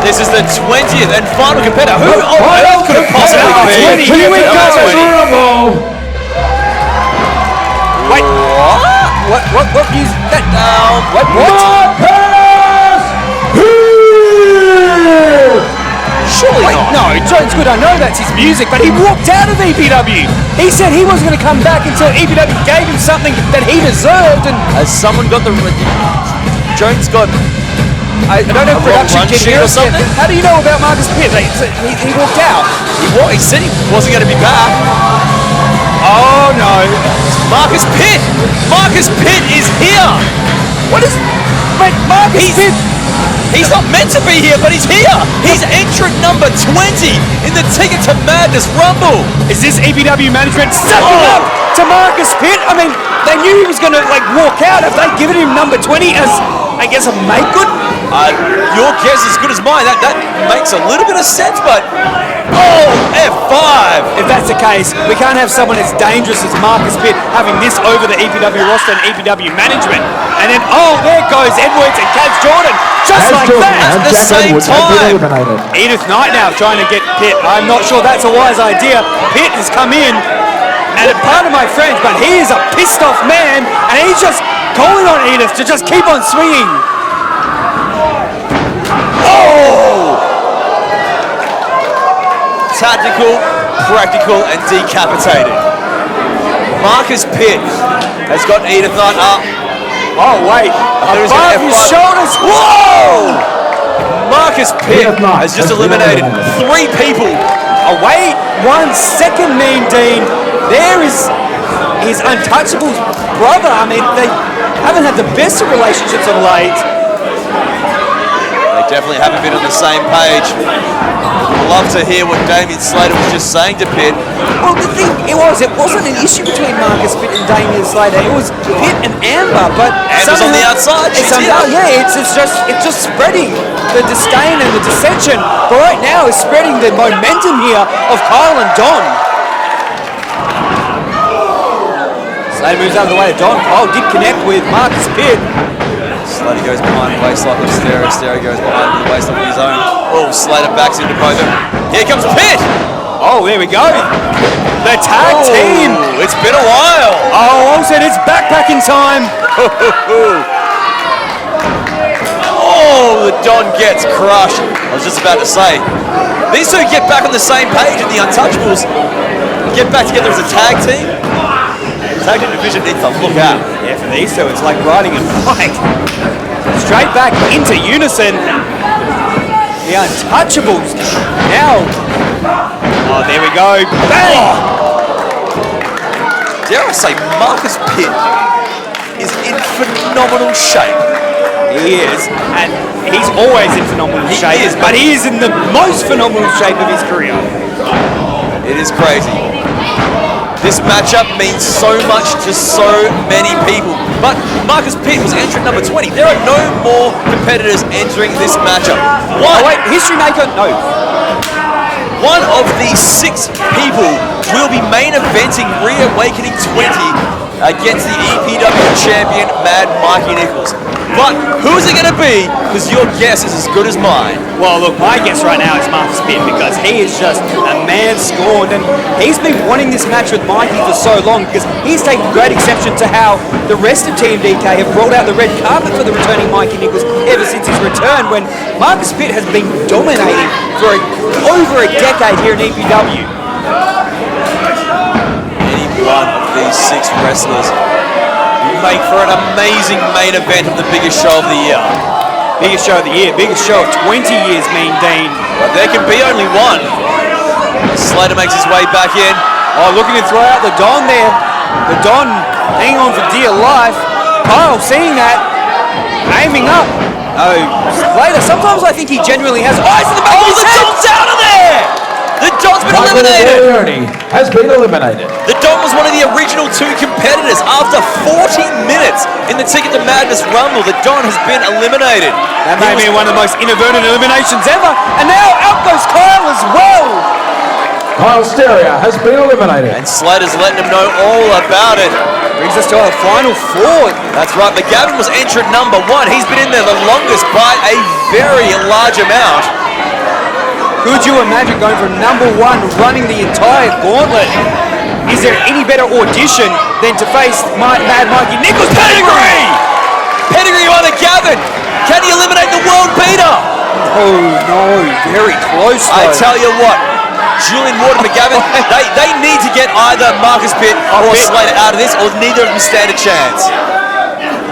This is the 20th and final competitor. Who on earth could have possibly been? Here we go. Wait. What is that? What? Surely Wait, not. no, Jones Good, I know that's his music, but he walked out of EPW. He said he wasn't going to come back until EPW gave him something that he deserved. And Has someone got the... Jones got... I don't know if production run can sheet hear or us. something? How do you know about Marcus Pitt? He walked out. He said he wasn't going to be back. Oh no. Marcus Pitt! Marcus Pitt is here! What is... Wait, Marcus Pitt... He's not meant to be here, but he's here! He's entrant number 20 in the Ticket to Madness Rumble! Is this EPW management sucking up to Marcus Pitt? I mean, they knew he was going to walk out. Have they given him number 20 as, I guess, a make good? Your guess is as good as mine. That makes a little bit of sense, but... F5! If that's the case, we can't have someone as dangerous as Marcus Pitt having this over the EPW roster and EPW management. And then, there goes Edwards and Kaz Jordan, just like that. At the same time. Edith Knight now trying to get Pitt. I'm not sure that's a wise idea. Pitt has come in, and pardon my French, but he is a pissed off man, and he's just calling on Edith to just keep on swinging. Tactical, practical, and decapitated. Marcus Pitt has got Edith Knight up. Wait. Above his shoulders. Whoa! Marcus Pitt has just eliminated 3 people. Wait 1 second, Mean Dean. There is his Untouchable's brother. I mean, they haven't had the best of relationships of late. They definitely haven't been on the same page. I'd love to hear what Damien Slater was just saying to Pitt. Well, the thing it wasn't an issue between Marcus Pitt and Damien Slater. It was Pitt and Amber, but Amber's on the outside. She's here. It's just spreading the disdain and the dissension. But right now, it's spreading the momentum here of Kyle and Don. Slater moves out of the way of Don. Kyle did connect with Marcus Pitt. Slater goes behind the waistline of Stereo. Stereo goes behind the waistline of his own. Slater backs into both of them. Here comes Pitt! There we go. The tag team. It's been a while. Olsen, it's backpacking time. The Don gets crushed. I was just about to say, these two get back on the same page in the Untouchables. Get back together as a tag team. The tag team division needs to look out. Yeah, for these two, it's like riding a bike. Straight back into unison. The Untouchables now. There we go. Bang! Dare I say, Marcus Pitt is in phenomenal shape. He is, and he's always in phenomenal shape. He is, but he is in the most phenomenal shape of his career. It is crazy. This matchup means so much to so many people. But Marcus Pitt was entrant number 20. There are no more competitors entering this matchup. Oh, wait, history maker? No. One of these 6 people will be main eventing ReAwakening 20 against the EPW Champion Mad Mikey Nicholls. But who's it going to be? Because your guess is as good as mine. Well, look, my guess right now is Marcus Pitt because he is just a man scorned, and he's been wanting this match with Mikey for so long because he's taken great exception to how the rest of Team DK have rolled out the red carpet for the returning Mikey Nicholls ever since his return, when Marcus Pitt has been dominating for over a decade here in EPW. Any one of these 6 wrestlers make for an amazing main event of the biggest show of the year. Biggest show of the year, biggest show of 20 years, Mean Dean. But there can be only one. Slater makes his way back in. Oh, looking to throw out the Don there. The Don hanging on for dear life. Kyle seeing that, aiming up. Oh, Slater, sometimes I think he genuinely has eyes in the back of his head. Don's out of there! The Don's been eliminated! Has been eliminated. The Don was one of the original 2 competitors. After 40 minutes in the Ticket to Madness Rumble, the Don has been eliminated. That may be one of the most inadvertent eliminations ever. And now out goes Kyle as well. Kyle Stereo has been eliminated. And Slater's letting him know all about it. Brings us to our final 4. That's right, McGavin was entrant number 1. He's been in there the longest by a very large amount. Could you imagine going from number 1, running the entire gauntlet? Is there any better audition than to face Mad Mikey Nicholls? Pedigree! Pedigree on McGavin. Can he eliminate the world beater? Oh no, very close though. I tell you what, Julian Ward and McGavin, they need to get either Marcus Pitt or Slater out of this, or neither of them stand a chance.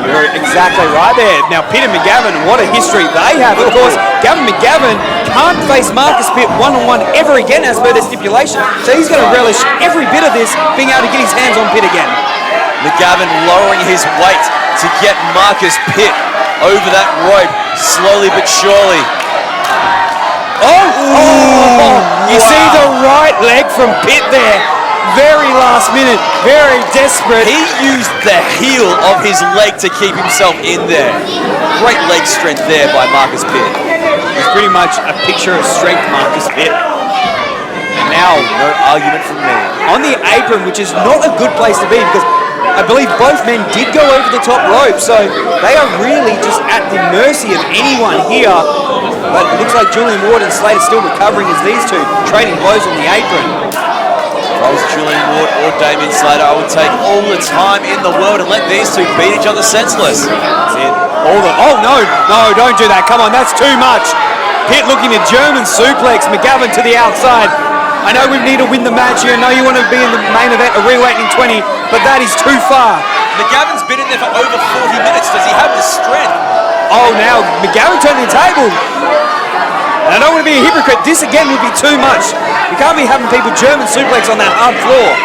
You're exactly right there. Now, Pitt and McGavin, what a history they have. Of course, Gavin McGavin can't face Marcus Pitt one-on-one ever again as per the stipulation. So he's going to relish every bit of this, being able to get his hands on Pitt again. McGavin lowering his weight to get Marcus Pitt over that rope, slowly but surely. You see the right leg from Pitt there. Very last minute, very desperate. He used the heel of his leg to keep himself in there. Great leg strength there by Marcus Pitt. He's pretty much a picture of strength, Marcus Pitt. And now, no argument from me. On the apron, which is not a good place to be because I believe both men did go over the top rope, so they are really just at the mercy of anyone here. But it looks like Julian Ward and Slater still recovering as these two trading blows on the apron. If I was Julian Ward or Damien Slater, I would take all the time in the world and let these 2 beat each other senseless. That's it. Oh no, don't do that. Come on, that's too much. Pitt looking to German suplex McGavin to the outside. I know we need to win the match here. I know you want to be in the main event of ReAwakening 20, but that is too far. McGavin's been in there for over 40 minutes. Does he have the strength? Oh, now McGavin turning the table. And I don't want to be a hypocrite. This again would be too much. You can't be having people German suplex on that hard floor.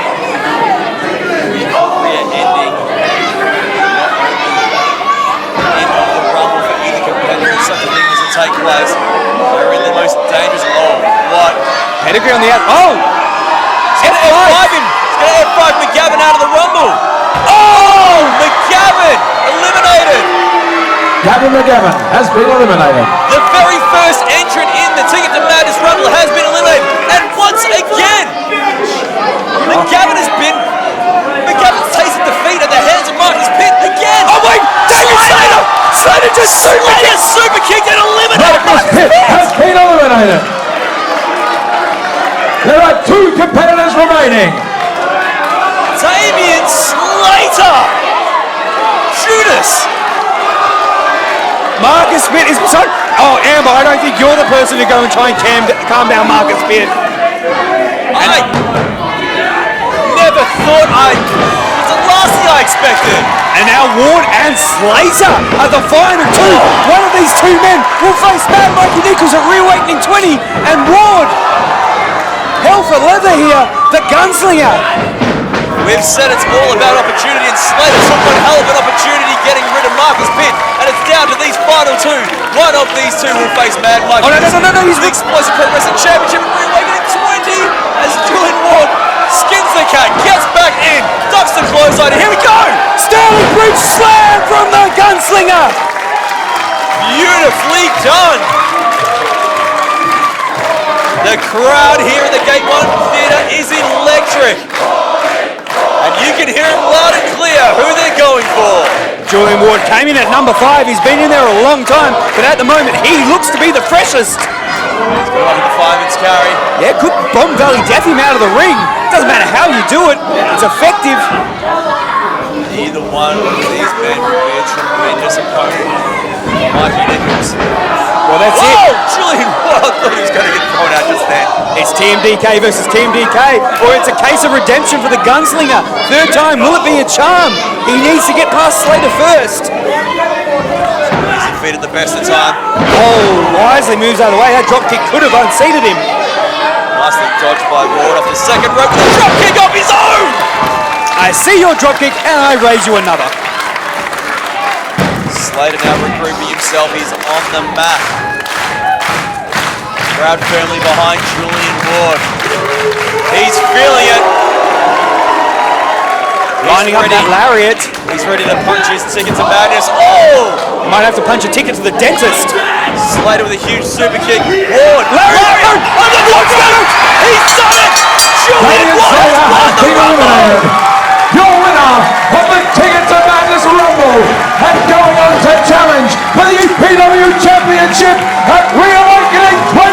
Ending of the rumble for either competitor. Such a thing doesn't take place. They're in the most dangerous. Oh, what? Pedigree on the out. Oh! He's going to F5 him. He's going to F5 McGavin out of the rumble. Oh! McGavin eliminated. Gavin McGavin has been eliminated. The very first entrant in the Ticket to Madness Rumble has been eliminated. And once again, McGavin's tasted defeat at the hands of Marcus Pitt again. Oh wait, David Slater! Slater just super kicked and eliminated Marcus Pitt has been eliminated. There are 2 competitors remaining. Damien Slater. Judas. Marcus Pitt is so. Oh, Amber, I don't think you're the person to go and try and calm down Marcus Pitt. I never thought it's the last thing I expected. And now Ward and Slater are the final 2. One of these 2 men will face Mad Mikey Nicholls at ReAwakening 20, and Ward, hell for leather here, the gunslinger. We've said it's all about opportunity, and Slater took one hell of an opportunity getting rid of Marcus Pitt, and it's down to these final 2. One of these 2 will face Mad Mikey. Oh, no, he's the Explosive Pro Wrestling Championship at ReAwakening 20 as Julian clothesline. Here we go! Sterling Bridge slam from the Gunslinger. Beautifully done. The crowd here at the Gate 1 Theatre is electric. And you can hear them loud and clear who they're going for. Julian Ward came in at number 5. He's been in there a long time, but at the moment he looks to be the freshest. He's got on the fireman's carry. Yeah, could Bomb Valley death him out of the ring. Doesn't matter how you do it, it's effective. Either one of these men will be a tremendous opponent. Mikey Nicholls. Well, that's it. Julian Ward thought he was going to get thrown out just then. It's TMDK versus TMDK, or it's a case of redemption for the Gunslinger. Third time, will it be a charm? He needs to get past Slater first. He's defeated the best of time. Oh, wisely moves out of the way. That dropkick could have unseated him. Nicely dodged by Ward off the second rope with a dropkick off his own. I see your dropkick and I raise you another. Slater now regrouping himself. He's on the mat. Crowd firmly behind Julian Ward. He's feeling it. Lining up that lariat. He's ready to punch his ticket to madness. Oh! Might have to punch a ticket to the dentist. Slater with a huge super kick. Ward. Lariat! On the blockbuster! He's done it! Julian Ward has won the Rumble! Your winner of the Ticket to Madness Rumble and going on to challenge for the EPW Championship at ReAwakening 20,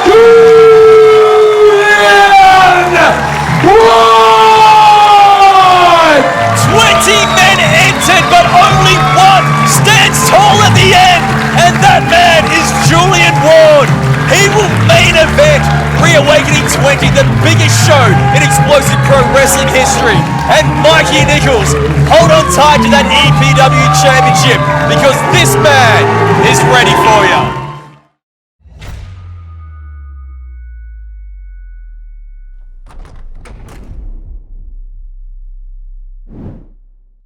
Julian Ward! 20 men entered, but only one stands tall at the end, and that man is Julian Ward. He will main event ReAwakening 20, the biggest show in explosive pro wrestling history. And Mikey Nicholls, hold on tight to that EPW Championship because this man is ready for you.